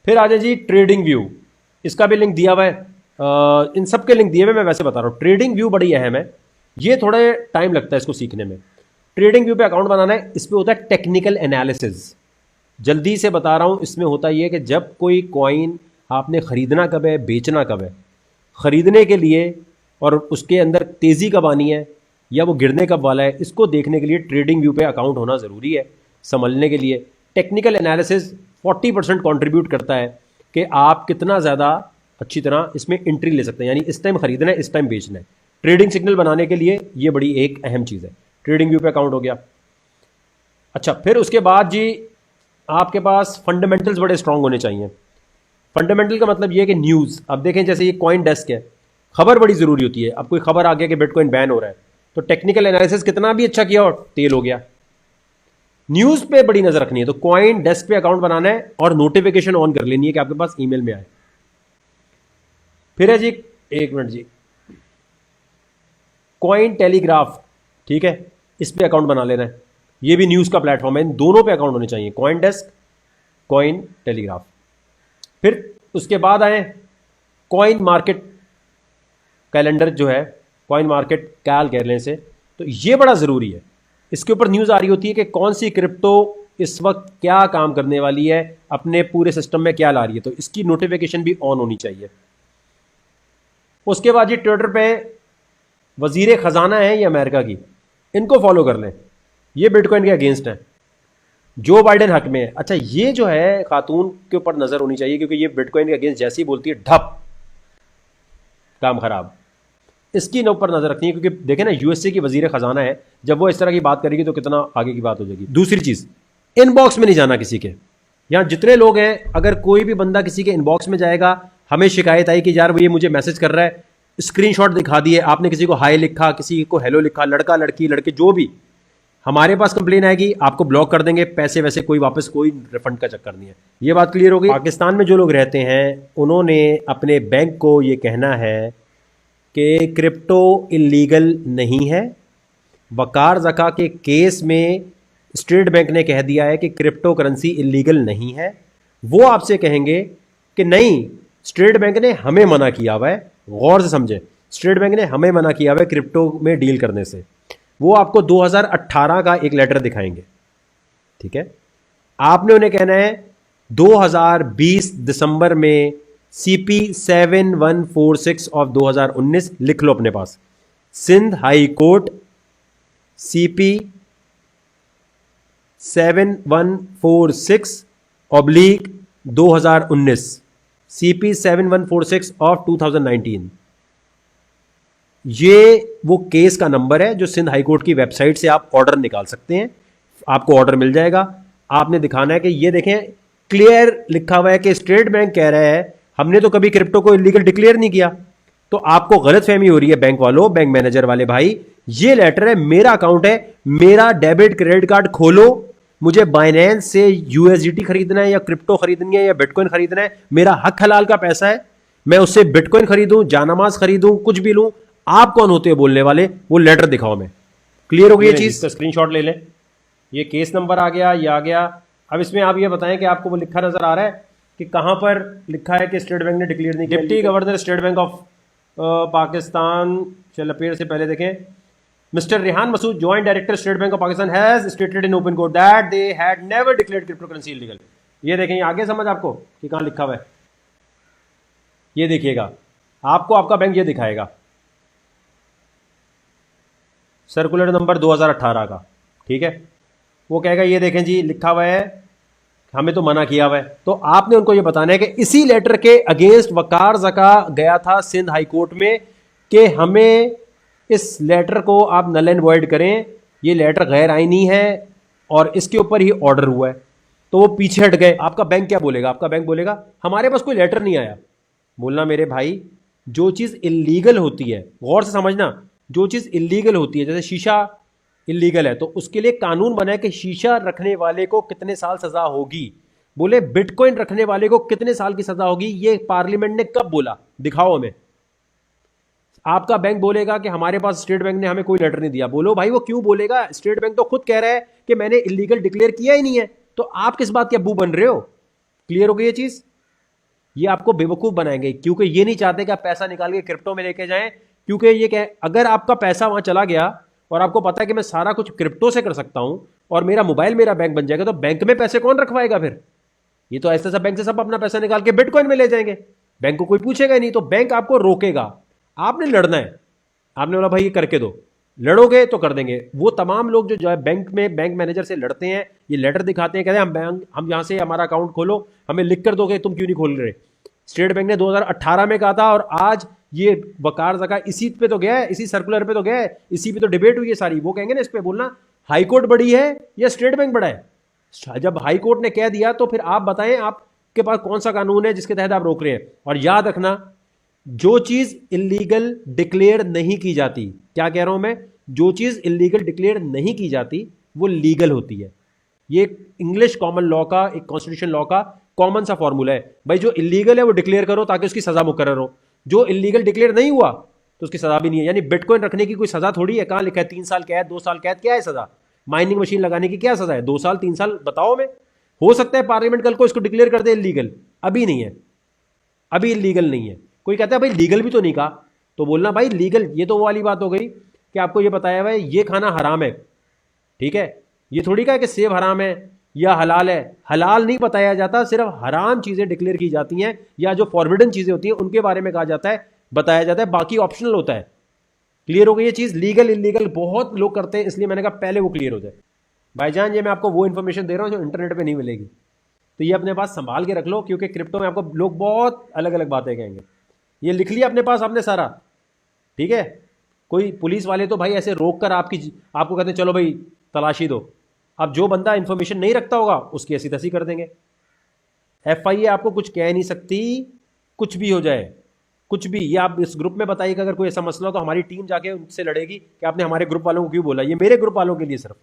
फिर आ जाए जी ट्रेडिंग व्यू, इसका भी लिंक दिया हुआ है, इन सब के लिंक दिए हुए, मैं वैसे बता रहा हूं। ट्रेडिंग व्यू बड़ी अहम है, ये थोड़े टाइम लगता है इसको सीखने में। ट्रेडिंग व्यू पे अकाउंट बनाना है, इस पे होता है टेक्निकल एनालिसिस। जल्दी से बता रहा हूं, इसमें होता यह है कि जब कोई कॉइन आपने खरीदना कब है, बेचना कब है, खरीदने के लिए और उसके अंदर तेजी कब आनी है या वो गिरने कब वाला है, इसको देखने के लिए ट्रेडिंग व्यू पे अकाउंट होना ज़रूरी है समझने के लिए। टेक्निकल एनालिसिस 40% कंट्रीब्यूट करता है कि आप कितना ज़्यादा अच्छी तरह इसमें एंट्री ले सकते हैं, यानी इस टाइम खरीदना है, इस टाइम बेचना है। ट्रेडिंग सिग्नल बनाने के लिए ये बड़ी एक अहम चीज़ है। ट्रेडिंग व्यू पे अकाउंट हो गया। अच्छा, फिर उसके बाद जी आपके पास फंडामेंटल्स बड़े स्ट्रांग होने चाहिए। फंडामेंटल का मतलब ये है कि न्यूज़, अब देखें जैसे ये कॉइन डेस्क है, खबर बड़ी ज़रूरी होती है। अब कोई खबर आ गया कि बिटकॉइन बैन हो रहा है, तो टेक्निकल एनालिसिस कितना भी अच्छा किया और तेल हो गया। न्यूज़ पे बड़ी नज़र रखनी है, तो कॉइन डेस्क पे अकाउंट बनाना है और नोटिफिकेशन ऑन कर लेनी है कि आपके पास ईमेल में आए। फिर है जी, एक मिनट जी, कॉइन टेलीग्राफ, ठीक है, इस पे अकाउंट बना लेना है। ये भी न्यूज़ का प्लेटफॉर्म है, इन दोनों पे अकाउंट होने चाहिए, कॉइन डेस्क, कॉइन टेलीग्राफ। फिर उसके बाद आए कॉइन मार्केट कैलेंडर, जो है कॉइन मार्केट कैल कहने से, तो ये बड़ा ज़रूरी है। इसके ऊपर न्यूज़ आ रही होती है कि कौन सी क्रिप्टो इस वक्त क्या काम करने वाली है, अपने पूरे सिस्टम में क्या ला रही है, तो इसकी नोटिफिकेशन भी ऑन होनी चाहिए। उसके बाद ये ट्विटर पे वजीर ख़जाना है ये अमेरिका की, इनको फॉलो कर लें, ये बिटकॉइन के अगेंस्ट है, जो बाइडेन हक में है। अच्छा, ये जो है खातून के ऊपर नज़र होनी चाहिए, क्योंकि ये बिटकॉइन के अगेंस्ट जैसी बोलती है ढप, काम खराब। इसकी ऊपर नजर रखनी है, क्योंकि देखें ना यूएसए की वजीर खजाना है, जब वो इस तरह की बात करेगी तो कितना आगे की बात हो जाएगी। दूसरी चीज, इनबॉक्स में नहीं जाना किसी के। यहां जितने लोग हैं, अगर कोई भी बंदा किसी के इनबॉक्स में जाएगा, हमें शिकायत आई कि यार वो ये मुझे मैसेज कर रहा है, स्क्रीनशॉट दिखा दिए, आपने किसी को हाई लिखा, किसी को हेलो लिखा, लड़का लड़की लड़के जो भी, हमारे पास कंप्लेन आएगी, आपको ब्लॉक कर देंगे, पैसे वैसे कोई वापस, कोई रिफंड का चक्कर नहीं है। ये बात क्लियर हो गई। पाकिस्तान में जो लोग रहते हैं उन्होंने अपने बैंक को ये कहना है कि क्रिप्टो इलीगल नहीं है। वकार ज़का के केस में स्टेट बैंक ने कह दिया है कि क्रिप्टो करेंसी इलीगल नहीं है। वो आपसे कहेंगे कि नहीं, स्टेट बैंक ने हमें मना किया हुआ है, गौर से समझें, स्टेट बैंक ने हमें मना किया हुआ है क्रिप्टो में डील करने से। वो आपको 2018 का एक लेटर दिखाएंगे, ठीक है। आपने उन्हें कहना है 2020 दिसंबर में CP 7146 ऑफ 2019 लिख लो अपने पास। Sindh high court CP 7146 oblique 2019, CP 7146 of 2019, ये वो केस का नंबर है जो सिंध हाई कोर्ट की वेबसाइट से आप ऑर्डर निकाल सकते हैं। आपको ऑर्डर मिल जाएगा। आपने दिखाना है कि ये देखें, क्लियर लिखा हुआ है कि स्टेट बैंक कह रहा है हमने तो कभी क्रिप्टो को इलीगल डिक्लेयर नहीं किया। तो आपको गलतफहमी हो रही है बैंक वालों, बैंक मैनेजर वाले भाई। ये लेटर है, मेरा अकाउंट है, मेरा डेबिट क्रेडिट कार्ड खोलो, मुझे बाइनेंस से USDT खरीदना है या क्रिप्टो खरीदनी है या बिटकॉइन खरीदना है, मेरा हक हलाल का पैसा है, मैं उससे बिटकॉइन खरीदूं, जानमाज खरीदूं, कुछ भी लूं। आप कौन होते हो बोलने वाले? वो लेटर दिखाओ, मैं क्लियर हो गई ये चीज? इसका स्क्रीनशॉट ले लें। ये केस नंबर आ गया, ये आ गया। अब इसमें आप ये बताएं कि आपको वो लिखा नजर आ रहा है कि कहां पर लिखा है कि स्टेट बैंक ने डिक्लेयर नहीं किया। Deputy governor State Bank of Pakistan shall appear से पहले देखें, mister Rehan Masood, joint director State Bank of Pakistan, has stated in open court that they had never declared cryptocurrency illegal. ये देखें, आगे समझ आपको कि कहां लिखा हुआ है। ये देखिएगा, आपको आपका बैंक ये दिखाएगा, सर्कुलर नंबर 2018 का, ठीक है। वो कहेगा ये देखें जी लिखा हुआ है, हमें तो मना किया हुआ है। तो आपने उनको ये बताना है कि इसी लेटर के अगेंस्ट वकार जका गया था सिंध हाई कोर्ट में कि हमें इस लेटर को आप नल एंड वॉइड करें, ये लेटर गैर आईनी है और इसके ऊपर ही ऑर्डर हुआ है। तो वो पीछे हट गए। आपका बैंक क्या बोलेगा? आपका बैंक बोलेगा हमारे पास कोई लेटर नहीं आया। बोलना मेरे भाई, जो चीज़ इलीगल होती है, गौर से समझना, जो चीज़ इलीगल होती है, जैसे शीशा इलीगल है तो उसके लिए कानून बना है कि शीशा रखने वाले को कितने साल सजा होगी। बोले बिटकॉइन रखने वाले को कितने साल की सजा होगी, ये पार्लियामेंट ने कब बोला? दिखाओ हमें। आपका बैंक बोलेगा कि हमारे पास स्टेट बैंक ने हमें कोई लेटर नहीं दिया। बोलो भाई वो क्यों बोलेगा? स्टेट बैंक तो खुद कह रहा है कि मैंने इलीगल डिक्लेयर किया ही नहीं है, तो आप किस बात के अब्बू बन रहे हो? क्लियर हो गई ये चीज? ये आपको बेवकूफ बनाएंगे क्योंकि ये नहीं चाहते कि आप पैसा निकाल के क्रिप्टो में लेके जाएं, क्योंकि ये क्या, अगर आपका पैसा वहां चला गया और आपको पता है कि मैं सारा कुछ क्रिप्टो से कर सकता हूं और मेरा मोबाइल मेरा बैंक बन जाएगा, तो बैंक में पैसे कौन रखवाएगा फिर? ये तो ऐसे सब बैंक से सब अपना पैसा निकाल के बिटकॉइन में ले जाएंगे, बैंक को कोई पूछेगा ही नहीं। तो बैंक आपको रोकेगा, आपने लड़ना है। आपने बोला भाई ये करके दो, लड़ोगे तो कर देंगे। वो तमाम लोग जो है बैंक में बैंक मैनेजर से लड़ते हैं, ये लेटर दिखाते हैं, कहते हैं हम यहां से हमारा अकाउंट खोलो, हमें लिख कर दोगे, तुम क्यों नहीं खोल रहे? स्टेट बैंक ने 2018 में कहा था और आज ये वकार जका इसी पे तो गया है, इसी सर्कुलर पे तो गया है, इसी पे तो डिबेट हुई है सारी। वो कहेंगे ना इस पे बोलना हाई कोर्ट बड़ी है या स्टेट बैंक बड़ा है। जब हाई कोर्ट ने कह दिया तो फिर आप बताएं आपके पास कौन सा कानून है जिसके तहत आप रोक रहे हैं। और याद रखना, जो चीज इलीगल डिक्लेयर नहीं की जाती, क्या कह रहा हूं मैं, जो चीज इलीगल डिक्लेयर नहीं की जाती वो लीगल होती है। ये इंग्लिश कॉमन लॉ का, एक कॉन्स्टिट्यूशन लॉ का कॉमन सा फॉर्मूला है। भाई जो इलीगल है वो डिक्लेयर करो ताकि उसकी सजा मुकर्रर हो, जो इलीगल डिक्लेयर नहीं हुआ तो उसकी सजा भी नहीं है। यानी बिटकॉइन रखने की कोई सजा थोड़ी है। कहां लिखा है 3 साल कैद, 2 साल कैद? क्या है सजा? माइनिंग मशीन लगाने की क्या सजा है? 2 साल 3 साल? बताओ हमें। हो सकता है पार्लियामेंट कल को इसको डिक्लेयर कर दे इलीगल, अभी नहीं है, अभी इलीगल नहीं है। कोई कहता है भाई लीगल भी तो नहीं कहा, तो बोलना भाई लीगल, ये तो वो वाली बात हो गई कि आपको ये बताया हुआ है ये खाना हराम है, ठीक है। ये थोड़ी कहा कि सेब हराम है या हलाल है, हलाल नहीं बताया जाता, सिर्फ हराम चीजें डिक्लेयर की जाती हैं या जो फॉरबिडन चीजें होती हैं उनके बारे में कहा जाता है, बताया जाता है, बाकी ऑप्शनल होता है। क्लियर हो गई ये चीज? लीगल इलीगल बहुत लोग करते हैं, इसलिए मैंने कहा पहले वो क्लियर हो जाए। भाईजान ये मैं आपको वो इन्फॉर्मेशन दे रहा हूं जो इंटरनेट पे नहीं मिलेगी, तो ये अपने पास संभाल के रख लो, क्योंकि क्रिप्टो में आपको लोग बहुत अलग अलग बातें कहेंगे। ये लिख लिया अपने पास आपने सारा, ठीक है। कोई पुलिस वाले तो भाई ऐसे रोक कर आपको कहते हैं चलो भाई तलाशी दो। अब जो बंदा इंफॉर्मेशन नहीं रखता होगा उसकी ऐसी तैसी कर देंगे। FIA आपको कुछ कह नहीं सकती, कुछ भी हो जाए, कुछ भी। ये आप इस ग्रुप में बताइए कि अगर कोई ऐसा मसला हो तो हमारी टीम जाके उनसे लड़ेगी कि आपने हमारे ग्रुप वालों को क्यों बोला। ये मेरे ग्रुप वालों के लिए, सिर्फ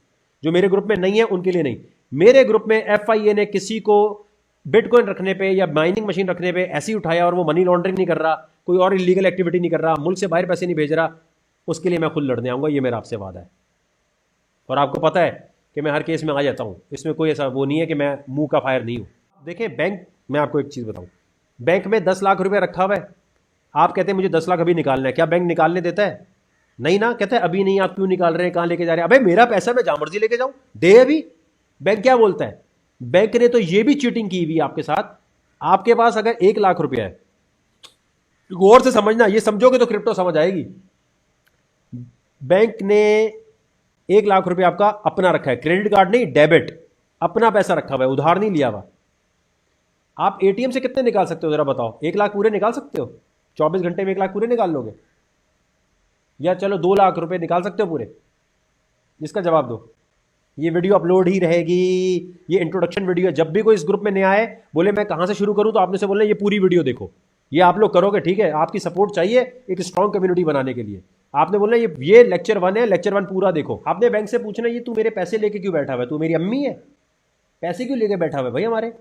जो मेरे ग्रुप में नहीं है उनके लिए नहीं। मेरे ग्रुप में FIA ने किसी को बिटकॉइन रखने पे या माइनिंग मशीन रखने पे ऐसे ही उठाया और वो मनी लॉन्ड्रिंग नहीं कर रहा, कोई और इलीगल एक्टिविटी नहीं कर रहा, मुल्क से बाहर पैसे नहीं भेज रहा, उसके लिए मैं खुद लड़ने आऊंगा। ये मेरा आपसे वादा है। और आपको पता है कि मैं हर केस में आ जाता हूं, इसमें कोई ऐसा वो नहीं है कि मैं मुंह का फायर नहीं हूं। देखिए बैंक, मैं आपको एक चीज बताऊं, बैंक में 10 लाख रुपए रखा हुआ है, आप कहते हैं मुझे 10 लाख अभी निकालना है, क्या बैंक निकालने देता है? नहीं ना, कहते हैं अभी नहीं, आप क्यों निकाल रहे हैं, कहां लेके जा रहे हैं? अबे मेरा पैसा मैं जहां मर्जी लेके जाऊं, दे अभी। बैंक क्या बोलता है? बैंक ने तो ये भी चीटिंग की हुई आपके साथ। आपके पास अगर 1 लाख रुपया है, गौर से समझना, ये समझोगे तो क्रिप्टो समझ आएगी। बैंक ने 1 लाख रुपया आपका अपना रखा है, क्रेडिट कार्ड नहीं, डेबिट, अपना पैसा रखा हुआ है, उधार नहीं लिया हुआ। आप ATM से कितने निकाल सकते हो जरा बताओ? 1 लाख पूरे निकाल सकते हो? 24 घंटे में 1 लाख पूरे निकाल लोगे? या चलो 2 लाख रुपए निकाल सकते हो पूरे? इसका जवाब दो। ये वीडियो अपलोड ही रहेगी, ये इंट्रोडक्शन वीडियो है। जब भी कोई इस ग्रुप में नया आए, बोले मैं कहां से शुरू करूं, तो आपने से बोलना ये पूरी वीडियो देखो। ये आप लोग करोगे, ठीक है। आपकी सपोर्ट चाहिए एक स्ट्रॉन्ग कम्युनिटी बनाने के लिए। आपने बोलना ये लेक्चर 1 है, लेक्चर 1 पूरा देखो। आपने बैंक से पूछना ये तू मेरे पैसे लेके क्यों बैठा हुआ है, तू मेरी अम्मी है, पैसे क्यों लेके बैठा हुआ है भाई हमारे?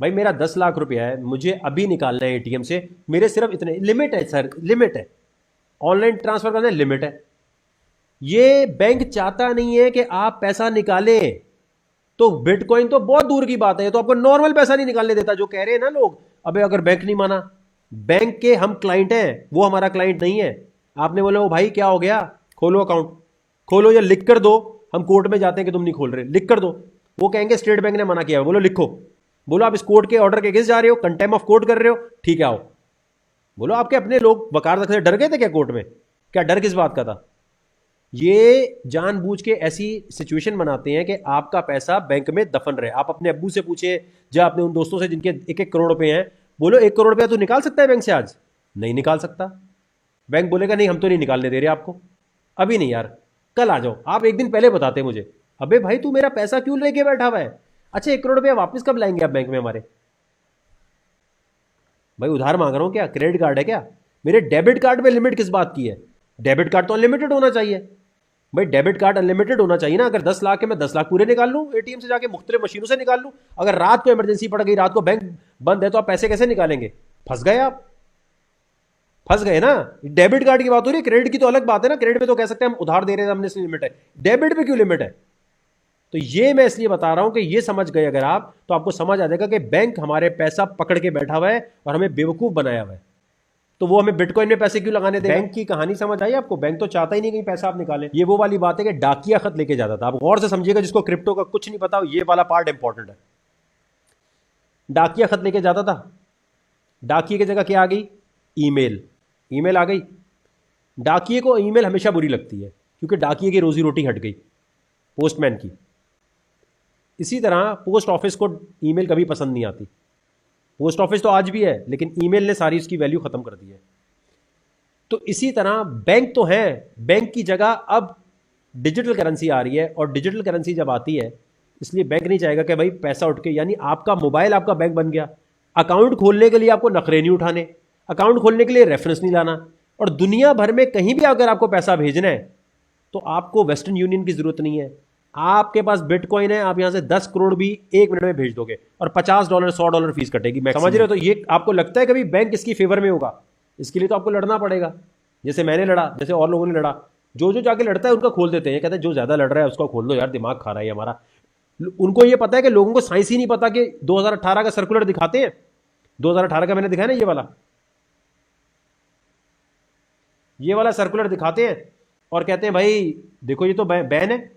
भाई मेरा 10 लाख रुपया है, मुझे अभी निकालना है ATM से, मेरे सिर्फ इतने लिमिट है सर, लिमिट है। ऑनलाइन ट्रांसफर करना लिमिट है, ये बैंक चाहता नहीं है कि आप पैसा निकालें। तो बिटकॉइन तो बहुत दूर की बात है, तो आपको नॉर्मल पैसा नहीं निकालने देता। जो कह रहे हैं ना लोग, अबे अगर बैंक नहीं माना, बैंक के हम क्लाइंट हैं, वो हमारा क्लाइंट नहीं है। आपने बोला ओ भाई क्या हो गया, खोलो अकाउंट, खोलो या लिख कर दो, हम कोर्ट में जाते हैं कि तुम नहीं खोल रहे, लिख कर दो। वो कहेंगे स्टेट बैंक ने मना किया, बोलो लिखो। बोलो आप इस कोर्ट के ऑर्डर के अगेंस्ट जा रहे हो, कंटेम्प्ट ऑफ कोर्ट कर रहे हो, ठीक है आओ। बोलो आपके अपने लोग वकार से डर गए थे क्या कोर्ट में? क्या डर किस बात का था? ये जानबूझ के ऐसी सिचुएशन बनाते हैं कि आपका पैसा बैंक में दफन रहे। आप अपने अब्बू से पूछे, या अपने उन दोस्तों से जिनके 1-1 करोड़ रुपए हैं, बोलो 1 करोड़ रुपया तू निकाल सकता है बैंक से आज? नहीं निकाल सकता। बैंक बोलेगा नहीं हम तो नहीं निकालने दे रहे आपको, अभी नहीं यार, कल आ जाओ। आप एक दिन पहले बताते मुझे, अबे भाई तू मेरा पैसा क्यों लेके बैठा हुआ है? अच्छा 1 करोड़ रुपया वापस कब लाएंगे आप बैंक में हमारे? भाई उधार मांग रहा हूं क्या? क्रेडिट कार्ड है क्या? मेरे डेबिट कार्ड में लिमिट किस बात की है? डेबिट कार्ड तो अनलिमिटेड होना चाहिए भाई। डेबिट कार्ड अनलिमिटेड होना चाहिए ना। अगर 10 लाख है मैं 10 लाख पूरे निकाल लूं, एटीएम से जाके मुख्तलिफ मशीनों से निकाल लूं। अगर रात को इमरजेंसी पड़ गई, रात को बैंक बंद है, तो आप पैसे कैसे निकालेंगे? फंस गए आप, फंस गए ना। डेबिट कार्ड की बात हो रही है, क्रेडिट की तो अलग बात है ना। क्रेडिट पे तो कह सकते हैं हम उधार दे रहे हैं, हमने इसलिए लिमिट है, डेबिट पे क्यों लिमिट है? तो ये मैं इसलिए बता रहा हूं कि ये समझ गए अगर आप, तो आपको समझ आ जाएगा कि बैंक हमारे पैसा पकड़ के बैठा हुआ है और हमें बेवकूफ बनाया हुआ है। तो वो हमें बिटकॉइन में पैसे क्यों लगाने देगा? बैंक की कहानी समझ आई आपको? बैंक तो चाहता ही नहीं कहीं पैसा आप निकालें। ये वो वाली बात है कि डाकिया खत लेके जाता था। आप गौर से समझिएगा, जिसको क्रिप्टो का कुछ नहीं पता, ये वाला पार्ट इंपॉर्टेंट है। डाकिया खत लेके जाता था, डाकिए की जगह क्या आ गई? ईमेल। ईमेल आ गई। डाकिए को ईमेल हमेशा बुरी लगती है, क्योंकि डाकिए की रोजी रोटी हट गई पोस्टमैन की। इसी तरह पोस्ट ऑफिस को ईमेल कभी पसंद नहीं आती। पोस्ट ऑफिस तो आज भी है, लेकिन ईमेल ने सारी उसकी वैल्यू खत्म कर दी है। तो इसी तरह बैंक तो है, बैंक की जगह अब डिजिटल करेंसी आ रही है, और डिजिटल करेंसी जब आती है, इसलिए बैंक नहीं चाहेगा कि भाई पैसा उठ के, यानी आपका मोबाइल आपका बैंक बन गया। अकाउंट खोलने के लिए आपको नखरे नहीं उठाने, अकाउंट खोलने के लिए रेफरेंस नहीं लाना, और दुनिया भर में कहीं भी अगर आपको पैसा भेजना है तो आपको वेस्टर्न यूनियन की जरूरत नहीं है। आपके पास बिटकॉइन है, आप यहां से 10 करोड़ भी 1 मिनट में भेज दोगे, और $50 $100 फीस कटेगी, समझ रहे हो? तो ये आपको लगता है कभी बैंक इसकी फेवर में होगा? इसके लिए तो आपको लड़ना पड़ेगा, जैसे मैंने लड़ा, जैसे और लोगों ने लड़ा। जो जो जाके लड़ता है उनका खोल देते हैं, कहते हैं जो ज्यादा लड़ रहा है उसका खोल दो यार, दिमाग खा रहा है हमारा। उनको ये पता है कि लोगों को साइंस ही नहीं पता कि 2018 का सर्कुलर दिखाते हैं। 2018 का मैंने दिखाया ना, ये वाला सर्कुलर दिखाते हैं और कहते हैं भाई देखो ये तो बैन है,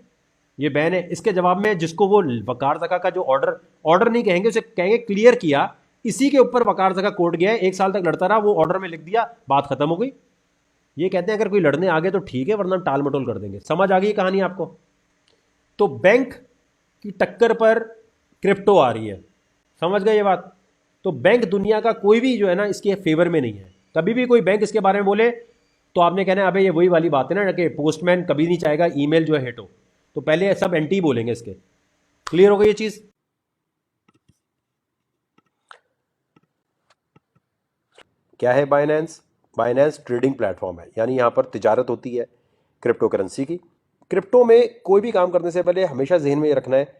ये बैन है। इसके जवाब में जिसको वो वकार ज़का का जो ऑर्डर नहीं कहेंगे, उसे कहेंगे क्लियर किया, इसी के ऊपर वकार ज़का कोर्ट गया है, 1 साल तक लड़ता रहा, वो ऑर्डर में लिख दिया, बात खत्म हो गई। ये कहते हैं अगर कोई लड़ने आ गए तो ठीक है, वरना टाल मटोल कर देंगे। समझ आ गई कहानी आपको? तो बैंक की टक्कर पर क्रिप्टो आ रही है, समझ गए ये बात? तो बैंक दुनिया का कोई भी जो है ना इसके फेवर में नहीं है। कभी भी कोई बैंक इसके बारे में बोले तो आपने कहना है अबे ये वही वाली बात है ना कि पोस्टमैन कभी नहीं चाहेगा ईमेल जो है हिट हो। तो पहले सब एंटी बोलेंगे इसके। क्लियर हो गई ये चीज? क्या है बाइनेंस? बाइनेंस ट्रेडिंग प्लेटफॉर्म है, यानी यहां पर तिजारत होती है क्रिप्टो करेंसी की। क्रिप्टो में कोई भी काम करने से पहले हमेशा जहन में ये रखना है,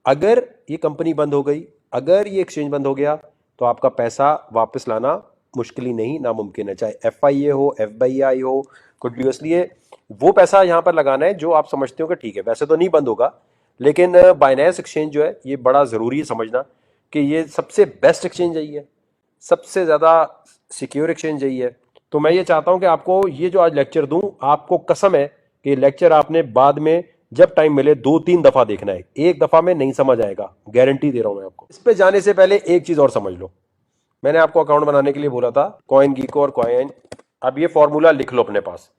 अगर ये कंपनी बंद हो गई, अगर ये एक्सचेंज बंद हो गया, तो आपका पैसा वापस लाना मुश्किल ही नहीं, नामुमकिन है। चाहे FIA हो, FBI हो, कुछ भी हो। इसलिए वो पैसा यहां पर लगाना है जो आप समझते हो कि ठीक है, वैसे तो नहीं बंद होगा, लेकिन बाइनेंस एक्सचेंज जो है ये बड़ा ज़रूरी है समझना कि ये सबसे बेस्ट एक्सचेंज यही है, सबसे ज़्यादा सिक्योर एक्सचेंज यही है। तो मैं ये चाहता हूं कि आपको ये जो आज लेक्चर दूं, आपको कसम है कि लेक्चर आपने बाद में जब टाइम मिले 2-3 दफ़ा देखना है, एक दफ़ा में नहीं समझ आएगा, गारंटी दे रहा हूं मैं आपको। इस पे जाने से पहले एक चीज़ और समझ लो। मैंने आपको अकाउंट बनाने के लिए बोला था CoinGecko और कॉइन। अब ये फॉर्मूला लिख लो अपने पास।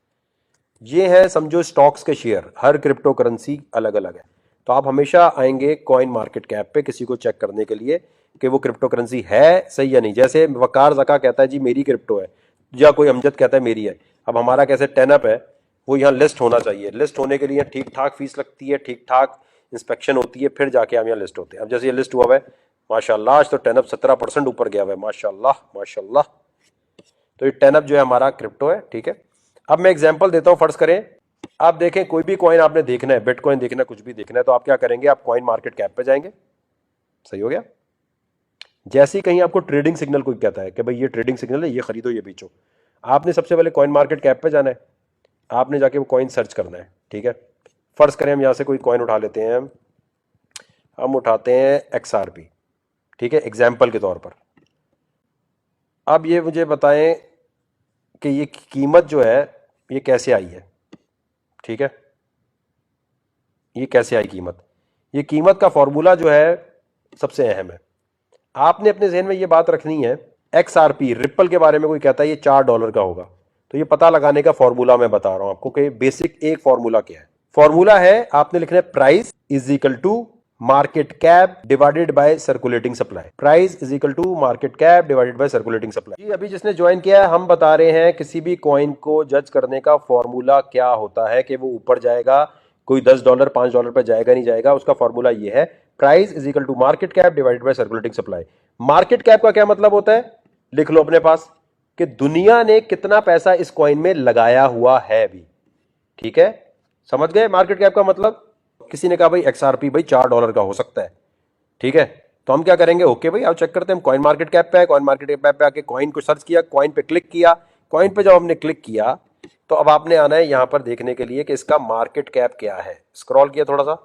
ये है समझो स्टॉक्स के शेयर, हर क्रिप्टो करेंसी अलग अलग है। तो आप हमेशा आएंगे कॉइन मार्केट कैप पे किसी को चेक करने के लिए कि वो क्रिप्टो करेंसी है सही या नहीं। जैसे वकार ज़का कहता है जी मेरी क्रिप्टो है, या कोई अमजद कहता है मेरी है। अब हमारा कैसे 10up है, वो यहाँ लिस्ट होना चाहिए। लिस्ट होने के लिए ठीक ठाक फीस लगती है, ठीक ठाक इंस्पेक्शन होती है, फिर जाके हम यहाँ लिस्ट होते हैं। अब जैसे ये लिस्ट हुआ है माशाल्लाह, आज तो 10up 17% ऊपर गया हुआ है, माशाल्लाह माशाल्लाह। तो ये 10up जो है हमारा क्रिप्टो है, ठीक है। अब मैं एग्जांपल देता हूं, फर्ज करें आप देखें कोई भी कॉइन आपने देखना है, बिटकॉइन देखना है, कुछ भी देखना है, तो आप क्या करेंगे, आप कॉइन मार्केट कैप पे जाएंगे। सही हो गया? जैसे ही कहीं आपको ट्रेडिंग सिग्नल कोई कहता है कि भाई ये ट्रेडिंग सिग्नल है, ये खरीदो ये बेचो, आपने सबसे पहले कॉइन मार्केट कैप पे जाना है। आपने जाके वो कॉइन सर्च करना है, ठीक है। फर्ज करें हम यहाँ से कोई कॉइन उठा लेते हैं, हम उठाते हैं XRP, ठीक है, एग्जाम्पल के तौर पर। अब ये मुझे बताएं कि ये कीमत जो है ये कैसे आई है, ठीक है, ये कैसे आई कीमत। ये कीमत का फॉर्मूला जो है सबसे अहम है। आपने अपने जहन में ये बात रखनी है, XRP रिप्पल के बारे में कोई कहता है ये $4 का होगा, तो ये पता लगाने का फॉर्मूला मैं बता रहा हूं आपको कि बेसिक एक फॉर्मूला क्या है। फॉर्मूला है, आपने लिखना है price is equal to market cap divided by circulating supply. Price is equal to market cap divided by circulating supply. जी अभी जिसने ज्वाइन किया है, हम बता रहे हैं किसी भी कॉइन को जज करने का फॉर्मूला क्या होता है कि वो ऊपर जाएगा, कोई $10 $5 पे जाएगा नहीं जाएगा। उसका फॉर्मूला ये है, price is equal to market cap divided by circulating supply. Market cap का क्या मतलब होता है, लिख लो अपने पास, कि दुनिया ने कितना पैसा इस कॉइन में लगाया हुआ है अभी, ठीक है, समझ गए। मार्केट कैप का मतलब, किसी ने कहा भाई XRP भाई $4 का हो सकता है, ठीक है, तो हम क्या करेंगे, ओके भाई आओ चेक करते हैं। हम कॉइन मार्केट कैप पे है, कॉइन मार्केट कैप पे आके कॉइन को सर्च किया, कॉइन पे क्लिक किया। कॉइन पे जब हमने क्लिक किया तो अब आपने आना है यहां पर देखने के लिए कि इसका मार्केट कैप क्या है। स्क्रॉल किया थोड़ा सा,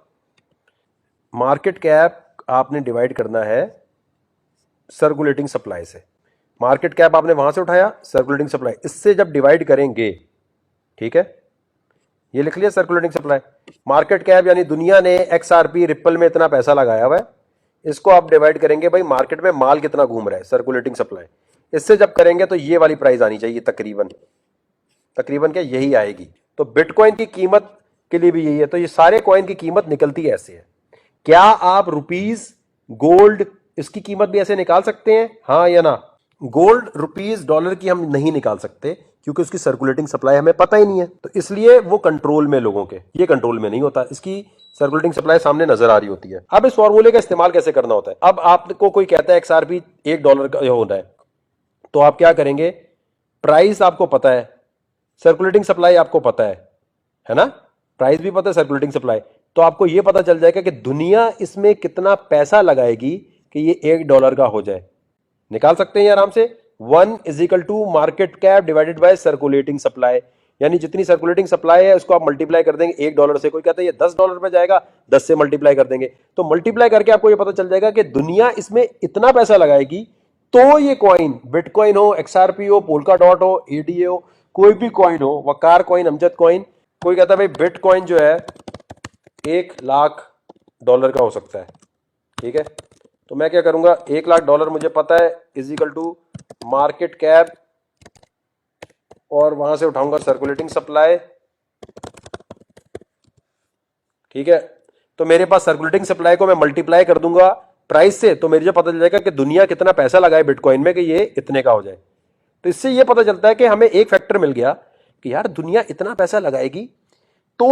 मार्केट कैप आपने डिवाइड करना है सर्कुलेटिंग सप्लाई से। मार्केट कैप आपने वहां से उठाया, सर्कुलेटिंग सप्लाई, इससे जब डिवाइड करेंगे, ठीक है, ये लिख लिया सर्कुलेटिंग सप्लाई। मार्केट कैप यानी दुनिया ने XRP रिप्पल में इतना पैसा लगाया हुआ है, इसको आप डिवाइड करेंगे भाई मार्केट में माल कितना घूम रहा है, सर्कुलेटिंग सप्लाई, इससे जब करेंगे तो ये वाली प्राइस आनी चाहिए, तकरीबन तकरीबन क्या यही आएगी। तो बिटकॉइन की कीमत के लिए भी यही है। तो ये सारे कॉइन की कीमत निकलती ऐसे है। क्या आप रुपीस गोल्ड इसकी कीमत भी ऐसे निकाल सकते हैं, हाँ या ना। गोल्ड रुपीस डॉलर की हम नहीं निकाल सकते क्योंकि उसकी सर्कुलेटिंग सप्लाई हमें पता ही नहीं है, तो इसलिए वो कंट्रोल में लोगों के, ये कंट्रोल में नहीं होता, इसकी सर्कुलेटिंग सप्लाई सामने नजर आ रही होती है। अब इस फॉर्मूले का इस्तेमाल कैसे करना होता है। अब आपको कोई कहता है XRP $1 का होना है, तो आप क्या करेंगे, प्राइस आपको पता है, सर्कुलेटिंग सप्लाई आपको पता है ना, प्राइस भी पता है, सर्कुलेटिंग सप्लाई, तो आपको यह पता चल जाएगा कि दुनिया इसमें कितना पैसा लगाएगी कि ये $1 का हो जाए। निकाल सकते हैं आराम से। 1 is equal to market cap divided by circulating supply, यानी जितनी सर्कुलेटिंग सप्लाई है उसको आप मल्टीप्लाई कर देंगे $1 से। कोई कहता है ये $10 पे जाएगा, 10 से मल्टीप्लाई कर देंगे, तो मल्टीप्लाई करके आपको ये पता चल जाएगा कि दुनिया इसमें इतना पैसा लगाएगी, तो ये कॉइन, बिटकॉइन हो, XRP हो, पोल्का डॉट हो, ADA हो, कोई भी कॉइन हो, वकार कॉइन, अमजद कॉइन, कोई कहता है भाई बिटकॉइन जो है $1,00,000 का हो सकता है, ठीक है, तो मैं क्या करूंगा, $1,00,000 मुझे पता है is equal to market cap, और वहां से उठाऊंगा सर्कुलेटिंग सप्लाई, ठीक है, तो मेरे पास सर्कुलेटिंग सप्लाई को मैं मल्टीप्लाई कर दूंगा प्राइस से, तो मेरे जो पता चल जाएगा कि दुनिया कितना पैसा लगाए बिटकॉइन में कि ये इतने का हो जाए। तो इससे ये पता चलता है कि हमें एक फैक्टर मिल गया कि यार दुनिया इतना पैसा लगाएगी तो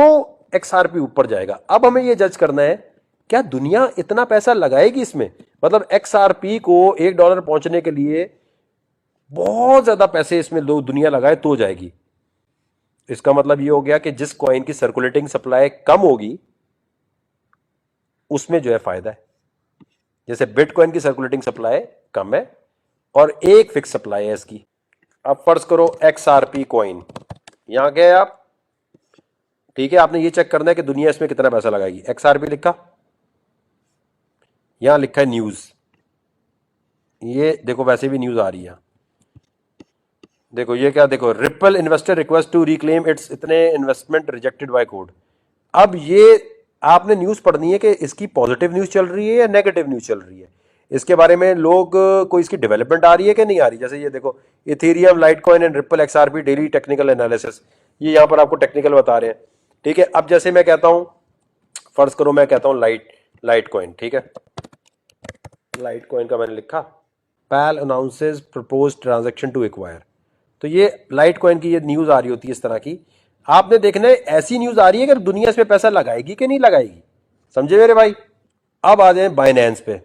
XRP ऊपर जाएगा। अब हमें ये जज करना है क्या दुनिया इतना पैसा लगाएगी इसमें, मतलब XRP को $1 पहुंचने के लिए बहुत ज्यादा पैसे इसमें लोग दुनिया लगाए तो जाएगी। इसका मतलब ये हो गया कि जिस कॉइन की सर्कुलेटिंग सप्लाई कम होगी उसमें जो है फायदा है। जैसे बिटकॉइन की सर्कुलेटिंग सप्लाई कम है और एक फिक्स सप्लाई है इसकी। अब फर्ज करो XRP कॉइन, यहां गए आप, ठीक है, आपने ये चेक करना है कि दुनिया इसमें कितना पैसा लगाएगी। XRP लिखा, यहां लिखा है न्यूज, ये देखो वैसे भी न्यूज आ रही है, देखो ये क्या, देखो Ripple investor request to reclaim its इतने इन्वेस्टमेंट रिजेक्टेड बाय कोर्ट। अब ये आपने न्यूज पढ़नी है कि इसकी पॉजिटिव न्यूज चल रही है या नेगेटिव न्यूज चल रही है, इसके बारे में लोग कोई इसकी डेवलपमेंट आ रही है कि नहीं आ रही। जैसे ये देखो Ethereum, Litecoin and ripple XRP daily technical analysis, ये यहां पर आपको टेक्निकल बता रहे हैं, ठीक है। अब जैसे मैं कहता हूं, फर्ज करो मैं कहता हूं लाइटकॉइन, ठीक है, लाइटकॉइन का मैंने लिखा PayPal announces propose transaction to acquire, तो ये लाइटकॉइन की ये न्यूज आ रही होती है इस तरह की। आपने देखना है ऐसी न्यूज आ रही है कि दुनिया इसमें पैसा लगाएगी कि नहीं लगाएगी, समझे मेरे भाई। अब आ जाए बाइनेंस पे।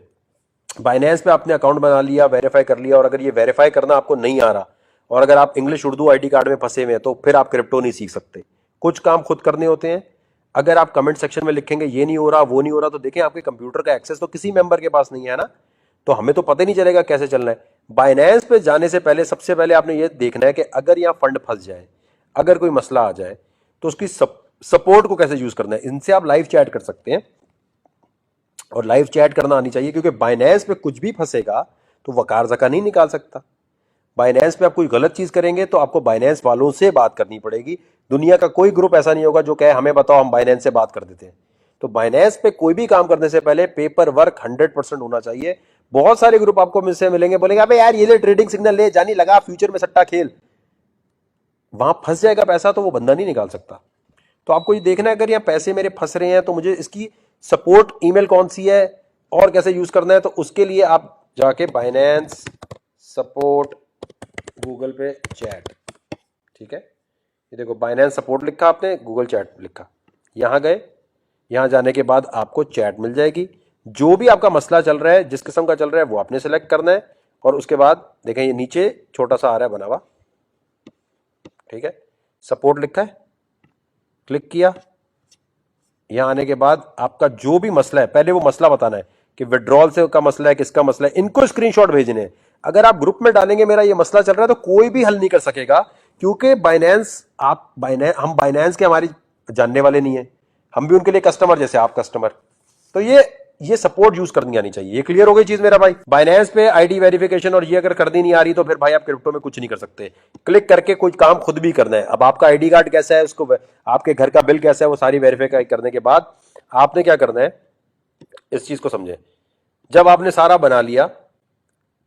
बाइनेंस पे आपने अकाउंट बना लिया, वेरीफाई कर लिया, और अगर ये वेरीफाई करना आपको नहीं आ रहा और अगर आप इंग्लिश उर्दू आईडी कार्ड में फंसे हुए हैं तो फिर आप क्रिप्टो नहीं सीख सकते। कुछ काम खुद करने होते हैं। अगर आप कमेंट सेक्शन में लिखेंगे ये नहीं हो रहा वो नहीं हो रहा, तो देखें आपके कंप्यूटर का एक्सेस तो किसी मेंबर के पास नहीं है ना, तो हमें तो पता ही नहीं चलेगा कैसे चलना है। बाइनेंस पे जाने से पहले सबसे पहले आपने ये देखना है कि अगर यहाँ फंड फंस जाए, अगर कोई मसला आ जाए, तो उसकी सपोर्ट को कैसे यूज करना है, इनसे आप लाइव चैट कर सकते हैं। और लाइव चैट करना आनी चाहिए, क्योंकि बाइनेंस पे कुछ भी फंसेगा तो वकार जका नहीं निकाल सकता। बाइनेंस पे आप कोई गलत चीज करेंगे तो आपको बाइनेंस वालों से बात करनी पड़ेगी। दुनिया का कोई ग्रुप ऐसा नहीं होगा जो कहे हमें बताओ हम बाइनेंस से बात कर देते हैं। तो बाइनेंस पे कोई भी काम करने से पहले पेपर वर्क 100% होना चाहिए। बहुत सारे ग्रुप आपको मुझसे मिलेंगे, बोलेंगे अबे यार ये ले ट्रेडिंग सिग्नल ले, जानी लगा फ्यूचर में सट्टा खेल, वहां फंस जाएगा पैसा तो वो बंदा नहीं निकाल सकता। तो आपको ये देखना है, अगर यहाँ पैसे मेरे फंस रहे हैं तो मुझे इसकी सपोर्ट ईमेल कौन सी है और कैसे यूज करना है। तो उसके लिए आप जाके बाइनेंस सपोर्ट गूगल पे चैट, ठीक है, ये देखो बाइनेंस सपोर्ट लिखा आपने, गूगल चैट लिखा, यहां गए, यहां जाने के बाद आपको चैट मिल जाएगी। जो भी आपका मसला चल रहा है, जिस किस्म का चल रहा है, वो आपने सेलेक्ट करना है। और उसके बाद देखें ये नीचे छोटा सा आ रहा है बना हुआ, ठीक है, सपोर्ट लिखा है, क्लिक किया। यहां आने के बाद आपका जो भी मसला है, पहले वो मसला बताना है कि विड्रॉल से का मसला है, किसका मसला है, इनको स्क्रीनशॉट भेजने हैं। अगर आप ग्रुप में डालेंगे मेरा ये मसला चल रहा है तो कोई भी हल नहीं कर सकेगा, क्योंकि बाइनेंस हम बाइनेंस के हमारी जानने वाले नहीं है, हम भी उनके लिए कस्टमर जैसे आप कस्टमर। तो ये सपोर्ट यूज करनी आनी चाहिए। ये क्लियर हो गई चीज मेरा भाई। बाइनेंस पे आईडी वेरिफिकेशन और ये अगर करनी नहीं आ रही तो फिर भाई आप क्रिप्टो में कुछ नहीं कर सकते। क्लिक करके कोई काम खुद भी करना है। अब आपका आईडी कार्ड कैसा है, उसको आपके घर का बिल कैसा है, वो सारी वेरीफाई करने के बाद आपने क्या करना है, इस चीज को समझे। जब आपने सारा बना लिया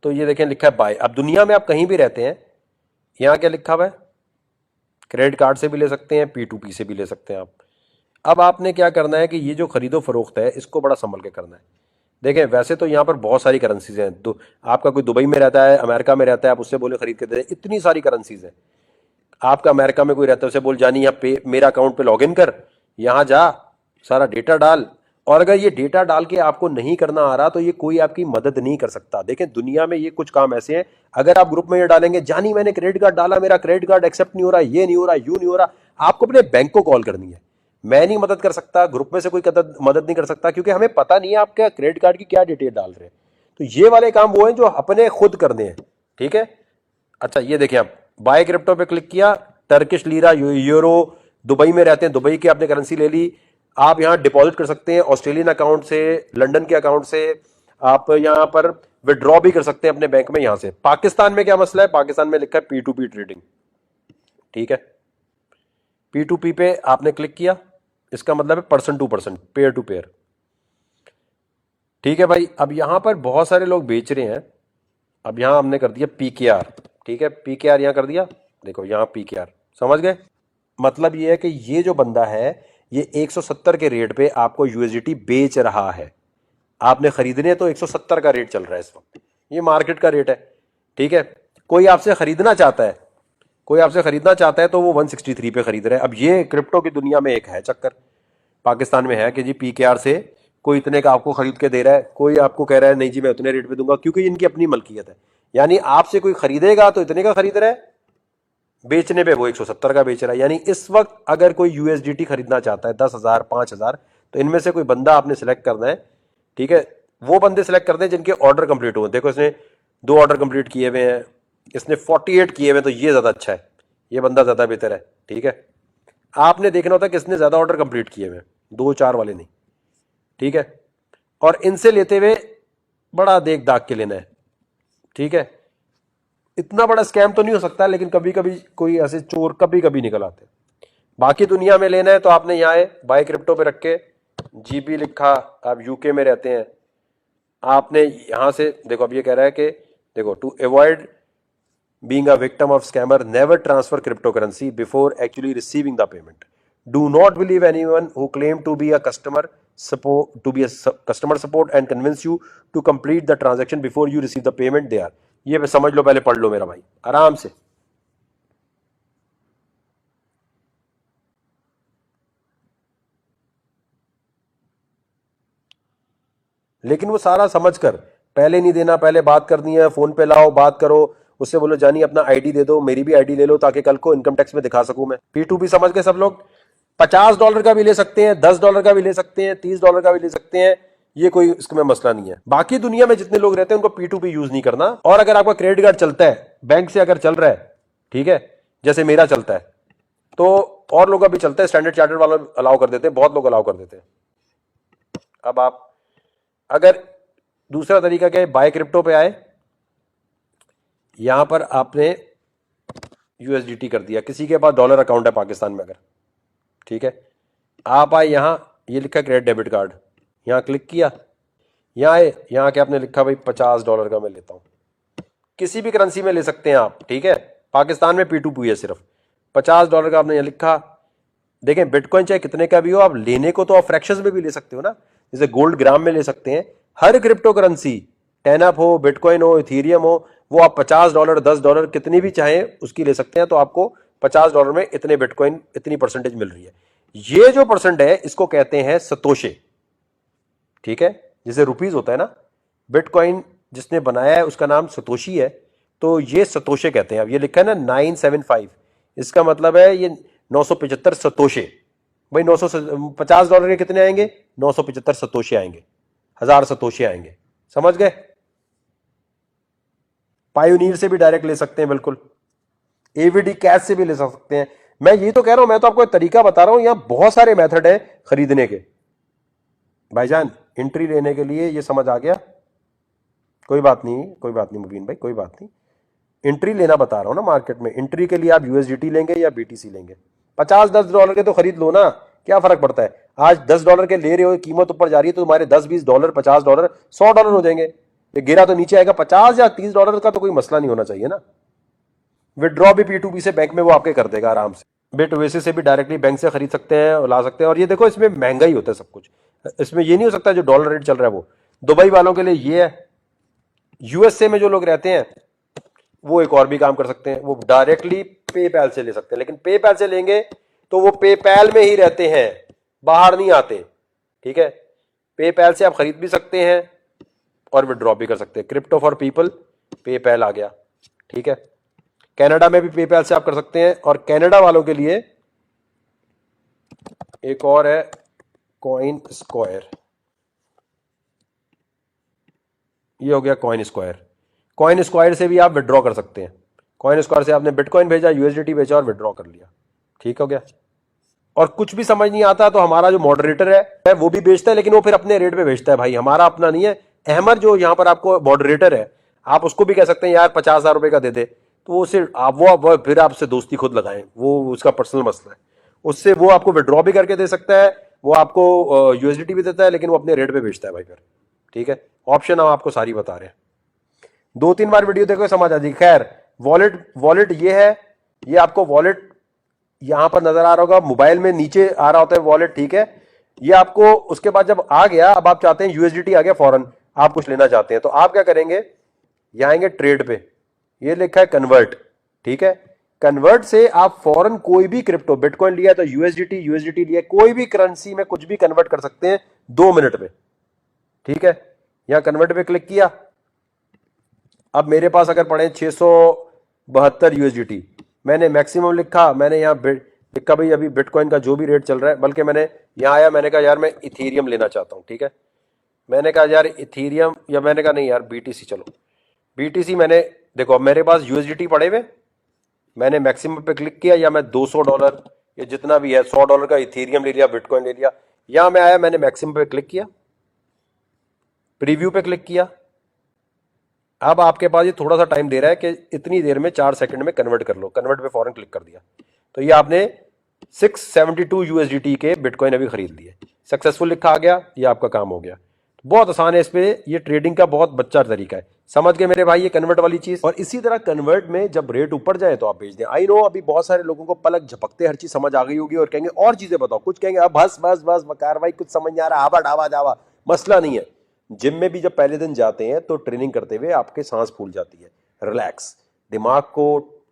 तो ये देखें लिखा है बाय। अब दुनिया में आप कहीं भी रहते हैं, यहां क्या लिखा हुआ है, क्रेडिट कार्ड से भी ले सकते हैं, P2P से भी ले सकते हैं आप। अब आपने क्या करना है कि ये जो खरीदो फरोख्त है इसको बड़ा संभल के करना है। देखें वैसे तो यहाँ पर बहुत सारी करेंसीज हैं, तो आपका कोई दुबई में रहता है, अमेरिका में रहता है, आप उससे बोले खरीद के दे, इतनी सारी करेंसीज हैं। आपका अमेरिका में कोई रहता है, उसे बोल जानी यहाँ पे मेरा अकाउंट पे लॉगिन कर, यहाँ जा, सारा डेटा डाल। और अगर ये डेटा डाल के आपको नहीं करना आ रहा तो ये कोई आपकी मदद नहीं कर सकता। देखें दुनिया में ये कुछ काम ऐसे हैं, अगर आप ग्रुप में ये डालेंगे जानी मैंने क्रेडिट कार्ड डाला, मेरा क्रेडिट कार्ड एक्सेप्ट नहीं हो रहा, ये नहीं हो रहा, यू नहीं हो रहा, आपको अपने बैंक को कॉल करनी है। मैं नहीं मदद कर सकता, ग्रुप में से कोई मदद नहीं कर सकता, क्योंकि हमें पता नहीं है आपके क्रेडिट कार्ड की क्या डिटेल डाल रहे हैं। तो ये वाले काम वो हैं जो अपने खुद करने हैं, ठीक है। अच्छा ये देखिए, आप बाय क्रिप्टो पे क्लिक किया, टर्किश लीरा, यूरो, दुबई में रहते हैं, दुबई की आपने करेंसी ले ली। आप यहां डिपॉजिट कर सकते हैं ऑस्ट्रेलियन अकाउंट से, लंदन के अकाउंट से, आप यहां पर विड्रॉ भी कर सकते हैं अपने बैंक में यहां से। पाकिस्तान में क्या मसला है, पाकिस्तान में लिखा है P2P ट्रेडिंग, ठीक है। P2P पे आपने क्लिक किया, इसका मतलब है person to person, pair to pair, ठीक है भाई। अब यहां पर बहुत सारे लोग बेच रहे हैं, अब यहां हमने कर दिया PKR, ठीक है, PKR यहां कर दिया, देखो यहां PKR, समझ गए। मतलब ये है कि ये जो बंदा है ये 170 के रेट पे आपको USDT बेच रहा है। आपने खरीदने तो 170 का रेट चल रहा है इस वक्त, ये मार्केट का रेट है, ठीक है। कोई आपसे खरीदना चाहता है, कोई आपसे खरीदना चाहता है तो वो 163 पे खरीद रहा है। अब ये क्रिप्टो की दुनिया में एक है चक्कर, पाकिस्तान में है कि जी PKR से कोई इतने का आपको खरीद के दे रहा है, कोई आपको कह रहा है नहीं जी मैं उतने रेट पे दूंगा, क्योंकि इनकी अपनी मलकियत है। यानी आपसे कोई खरीदेगा तो इतने का खरीद रहा है, बेचने पे वो 170 का बेच रहा है। यानी इस वक्त अगर कोई USDT खरीदना चाहता है 10,000 5,000, तो इनमें से कोई बंदा आपने सेलेक्ट करना है, ठीक है। वो बंदे सेलेक्ट करते हैं जिनके ऑर्डर कंप्लीट हुए। देखो इसने 2 ऑर्डर कंप्लीट किए हुए हैं, इसने 48 किए हुए, तो ये ज्यादा अच्छा है, ये बंदा ज्यादा बेहतर है, ठीक है। आपने देखना होता है कि इसने ज्यादा ऑर्डर कंप्लीट किए हुए, 2-4 वाले नहीं, ठीक है। और इनसे लेते हुए बड़ा देख दाग के लेना है, ठीक है। इतना बड़ा स्कैम तो नहीं हो सकता, लेकिन कभी कभी कोई ऐसे चोर कभी कभी निकल आते हैं। बाकी दुनिया में लेना है तो आपने यहाँ बाय क्रिप्टो पे रख के GB लिखा, आप UK में रहते हैं, आपने यहां से देखो, अब ये कह रहा है कि देखो to avoid being a victim of scammer, never transfer crypto currency before actually receiving the payment, do not believe anyone who claim to be a customer support and convince you to complete the transaction before you receive the payment they are. ये समझ लो, पहले पढ़ लो मेरा भाई आराम से। लेकिन वो सारा समझकर, पहले नहीं देना, पहले बात करनी है, फोन पे लाओ बात करो, उससे बोलो जानी अपना आईडी दे दो, मेरी भी आईडी ले लो ताकि कल को इनकम टैक्स में दिखा सकूं मैं। P2P समझ के सब लोग $50 का भी ले सकते हैं, $10 का भी ले सकते हैं, $30 का भी ले सकते हैं, ये कोई इसमें मसला नहीं है। बाकी दुनिया में जितने लोग रहते हैं उनको P2P यूज नहीं करना। और अगर आपका क्रेडिट कार्ड चलता है बैंक से, अगर चल रहा है, ठीक है, जैसे मेरा चलता है, तो और लोग अभी चलते हैं, स्टैंडर्ड चार्टर्ड वाला अलाउ कर देते हैं, बहुत लोग अलाउ कर देते हैं। अब आप अगर दूसरा तरीका क्या है, बाय क्रिप्टो पे आए, यहां पर आपने यूएसडीटी कर दिया, किसी के पास डॉलर अकाउंट है पाकिस्तान में अगर, ठीक है, आप आए यहां, ये लिखा क्रेडिट डेबिट कार्ड, यहां क्लिक किया, यहां आए, यहां क्या आपने लिखा भाई $50 का मैं लेता हूं, किसी भी करेंसी में ले सकते हैं आप, ठीक है, पाकिस्तान में P2P है सिर्फ, $50 का आपने यहां लिखा। देखें बिटकॉइन चाहे कितने का भी हो, आप लेने को तो आप फ्रैक्शंस में भी ले सकते हो ना, जैसे गोल्ड ग्राम में ले सकते हैं। हर क्रिप्टो करेंसी, टेनअप हो, बिटकॉइन हो, इथीरियम हो, वो आप $50 $10 कितनी भी चाहें उसकी ले सकते हैं, तो आपको $50 में इतने बिटकॉइन, इतनी परसेंटेज मिल रही है। ये जो परसेंट है इसको कहते हैं सतोशे, ठीक है, जैसे रुपीज होता है ना, बिटकॉइन जिसने बनाया है उसका नाम सतोशी है, तो ये सतोशे कहते हैं। अब ये लिखा है ना 975, इसका मतलब है ये 975 सतोशे। भाई $50 के कितने आएंगे, 975 सतोशे आएंगे, 1000 सतोशे आएंगे, समझ गए। पायोनियर से भी डायरेक्ट ले सकते हैं, बिल्कुल एवीडी कैश से भी ले सकते हैं। मैं ये तो कह रहा हूं, मैं तो आपको एक तरीका बता रहा हूं, यहां बहुत सारे मेथड है खरीदने के। भाईजान एंट्री लेने के लिए ये समझ आ गया, कोई बात नहीं, कोई बात नहीं मुबीन भाई, कोई बात नहीं, एंट्री लेना बता रहा हूं ना मार्केट में। एंट्री के लिए आप यूएसडीटी लेंगे या बीटीसी लेंगे, $50-10 के तो खरीद लो ना, क्या फर्क पड़ता है। आज $10 के ले रहे हो, कीमत ऊपर जा रही है तो तुम्हारे $10-20 $50 $100 हो जाएंगे। ये गिरा तो नीचे आएगा, $50 या $30 का तो कोई मसला नहीं होना चाहिए ना। विड्रॉ भी P2P से बैंक में वो आपके कर देगा आराम से। बिट ओएसिस से भी डायरेक्टली बैंक से खरीद सकते हैं और ला सकते हैं। और ये देखो इसमें महंगा ही होता है सब कुछ, इसमें ये नहीं हो सकता जो डॉलर रेट चल रहा है वो। दुबई वालों के लिए ये है, यूएसए में जो लोग रहते हैं वो एक और भी काम कर सकते हैं, वो डायरेक्टली पेपैल से ले सकते हैं, लेकिन पेपैल से लेंगे तो वो पेपैल में ही रहते हैं, बाहर नहीं आते, ठीक है। पेपैल से आप खरीद भी सकते हैं और विड्रॉ भी कर सकते हैं। क्रिप्टो फॉर पीपल, पेपैल आ गया, ठीक है। कनाडा में भी पेपैल से आप कर सकते हैं, और कनाडा वालों के लिए एक और है कॉइन स्क्वायर, ये हो गया कॉइन स्क्वायर। कॉइन स्क्वायर से भी आप विड्रॉ कर सकते हैं। कॉइन स्क्वायर से आपने बिटकॉइन भेजा, यूएसडीटी भेजा और विड्रॉ कर लिया, ठीक हो गया। और कुछ भी समझ नहीं आता तो हमारा जो मॉडरेटर है वो भी बेचता है, लेकिन वो फिर अपने रेट पे बेचता है भाई, हमारा अपना नहीं है। अहमद जो यहां पर आपको मॉडरेटर है, आप उसको भी कह सकते हैं यार 50,000 रुपए का दे दे, तो वो सिर्फ आप वो फिर आपसे दोस्ती खुद लगाएं, वो उसका पर्सनल मसला है। उससे वो आपको विड्रॉ भी करके दे सकता है, वो आपको यूएसडीटी भी देता है, लेकिन वो अपने रेट पे बेचता है भाई फिर, ठीक है। ऑप्शन हम आपको सारी बता रहे हैं, 2-3 बार वीडियो देखो समझ आ जाएगी। खैर वॉलेट ये है, ये आपको वॉलेट यहां पर नजर आ रहा होगा, मोबाइल में नीचे आ रहा होता है वॉलेट, ठीक है। ये आपको उसके बाद जब आ गया, अब आप चाहते हैं यूएसडीटी आ गया फौरन, आप कुछ लेना चाहते हैं, तो आप क्या करेंगे, यहां आएंगे ट्रेड पे, ये लिखा है कन्वर्ट, ठीक है। कन्वर्ट से आप फौरन कोई भी क्रिप्टो, बिटकॉइन लिया तो यूएसडीटी लिया, कोई भी करेंसी में कुछ भी कन्वर्ट कर सकते हैं 2 मिनट में, ठीक है। यहां कन्वर्ट पे क्लिक किया, अब मेरे पास अगर पड़े 672 यूएसडीटी, मैंने मैक्सिमम लिखा, मैंने यहां लिखा भाई अभी बिटकॉइन का जो भी रेट चल रहा है, बल्कि मैंने यहां आया, मैंने कहा यार मैं इथीरियम लेना चाहता हूं, ठीक है। मैंने कहा यार इथीरियम, या मैंने कहा नहीं यार बीटीसी, चलो बीटीसी। मैंने देखो अब मेरे पास यूएसडीटी पड़े हुए, मैंने मैक्सिमम पे क्लिक किया, या मैं $200 या जितना भी है $100 का इथीरियम ले लिया, बिटकॉइन ले लिया। यहां मैं आया, मैंने मैक्सिमम पे क्लिक किया, प्रीव्यू पे क्लिक किया। अब आपके पास ये थोड़ा सा टाइम दे रहा है कि इतनी देर में 4 सेकंड में कन्वर्ट कर लो, कन्वर्ट पे फौरन क्लिक कर दिया, तो ये आपने 672 यूएसडीटी के बिटकॉइन अभी खरीद लिए, सक्सेसफुल लिखा आ गया, ये आपका काम हो गया। बहुत आसान है, इस पे ये ट्रेडिंग का बहुत बच्चा तरीका है, समझ गए मेरे भाई ये कन्वर्ट वाली चीज। और इसी तरह कन्वर्ट में जब रेट ऊपर जाए तो आप बेच दें। आई नो अभी बहुत सारे लोगों को पलक झपकते हर चीज समझ आ गई होगी और कहेंगे और चीजें बताओ, कुछ कहेंगे अब बस बस बस वकार भाई कुछ समझ नहीं आ रहा, आवा डावा जावा, मसला नहीं है। जिम में भी जब पहले दिन जाते हैं तो ट्रेनिंग करते हुए आपके सांस फूल जाती है, रिलैक्स, दिमाग को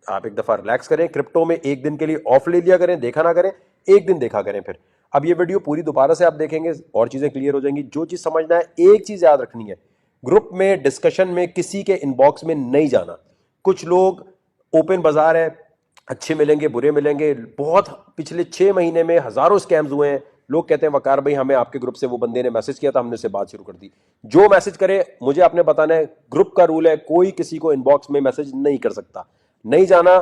आप एक दफा रिलैक्स करें। क्रिप्टो में एक दिन के लिए ऑफ ले लिया करें, देखा ना करें, एक दिन देखा करें फिर। अब ये वीडियो पूरी दोबारा से आप देखेंगे और चीजें क्लियर हो जाएंगी। जो चीज समझना है, एक चीज याद रखनी है, ग्रुप में डिस्कशन में किसी के इनबॉक्स में नहीं जाना। कुछ लोग, ओपन बाजार है, अच्छे मिलेंगे बुरे मिलेंगे, बहुत पिछले 6 महीने में हजारों स्कैम्स हुए हैं। लोग कहते हैं वकार भाई हमें आपके ग्रुप से वो बंदे ने मैसेज किया था, हमने उससे बात शुरू कर दी। जो मैसेज करे मुझे आपने बताना है, ग्रुप का रूल है कोई किसी को इनबॉक्स में मैसेज नहीं कर सकता। नहीं जाना,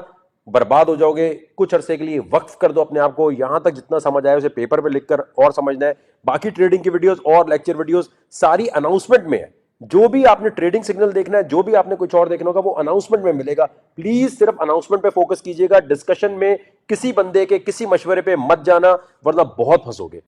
बर्बाद हो जाओगे। कुछ अरसे के लिए वक्फ कर दो अपने आप को, यहां तक जितना समझ आया उसे पेपर पे लिखकर और समझना है। बाकी ट्रेडिंग की वीडियोस और लेक्चर वीडियोस सारी अनाउंसमेंट में है। जो भी आपने ट्रेडिंग सिग्नल देखना है, जो भी आपने कुछ और देखना होगा, वो अनाउंसमेंट में मिलेगा। प्लीज सिर्फ अनाउंसमेंट पे फोकस कीजिएगा। डिस्कशन में किसी बंदे के किसी मशवरे पे मत जाना, वरना बहुत फंसोगे।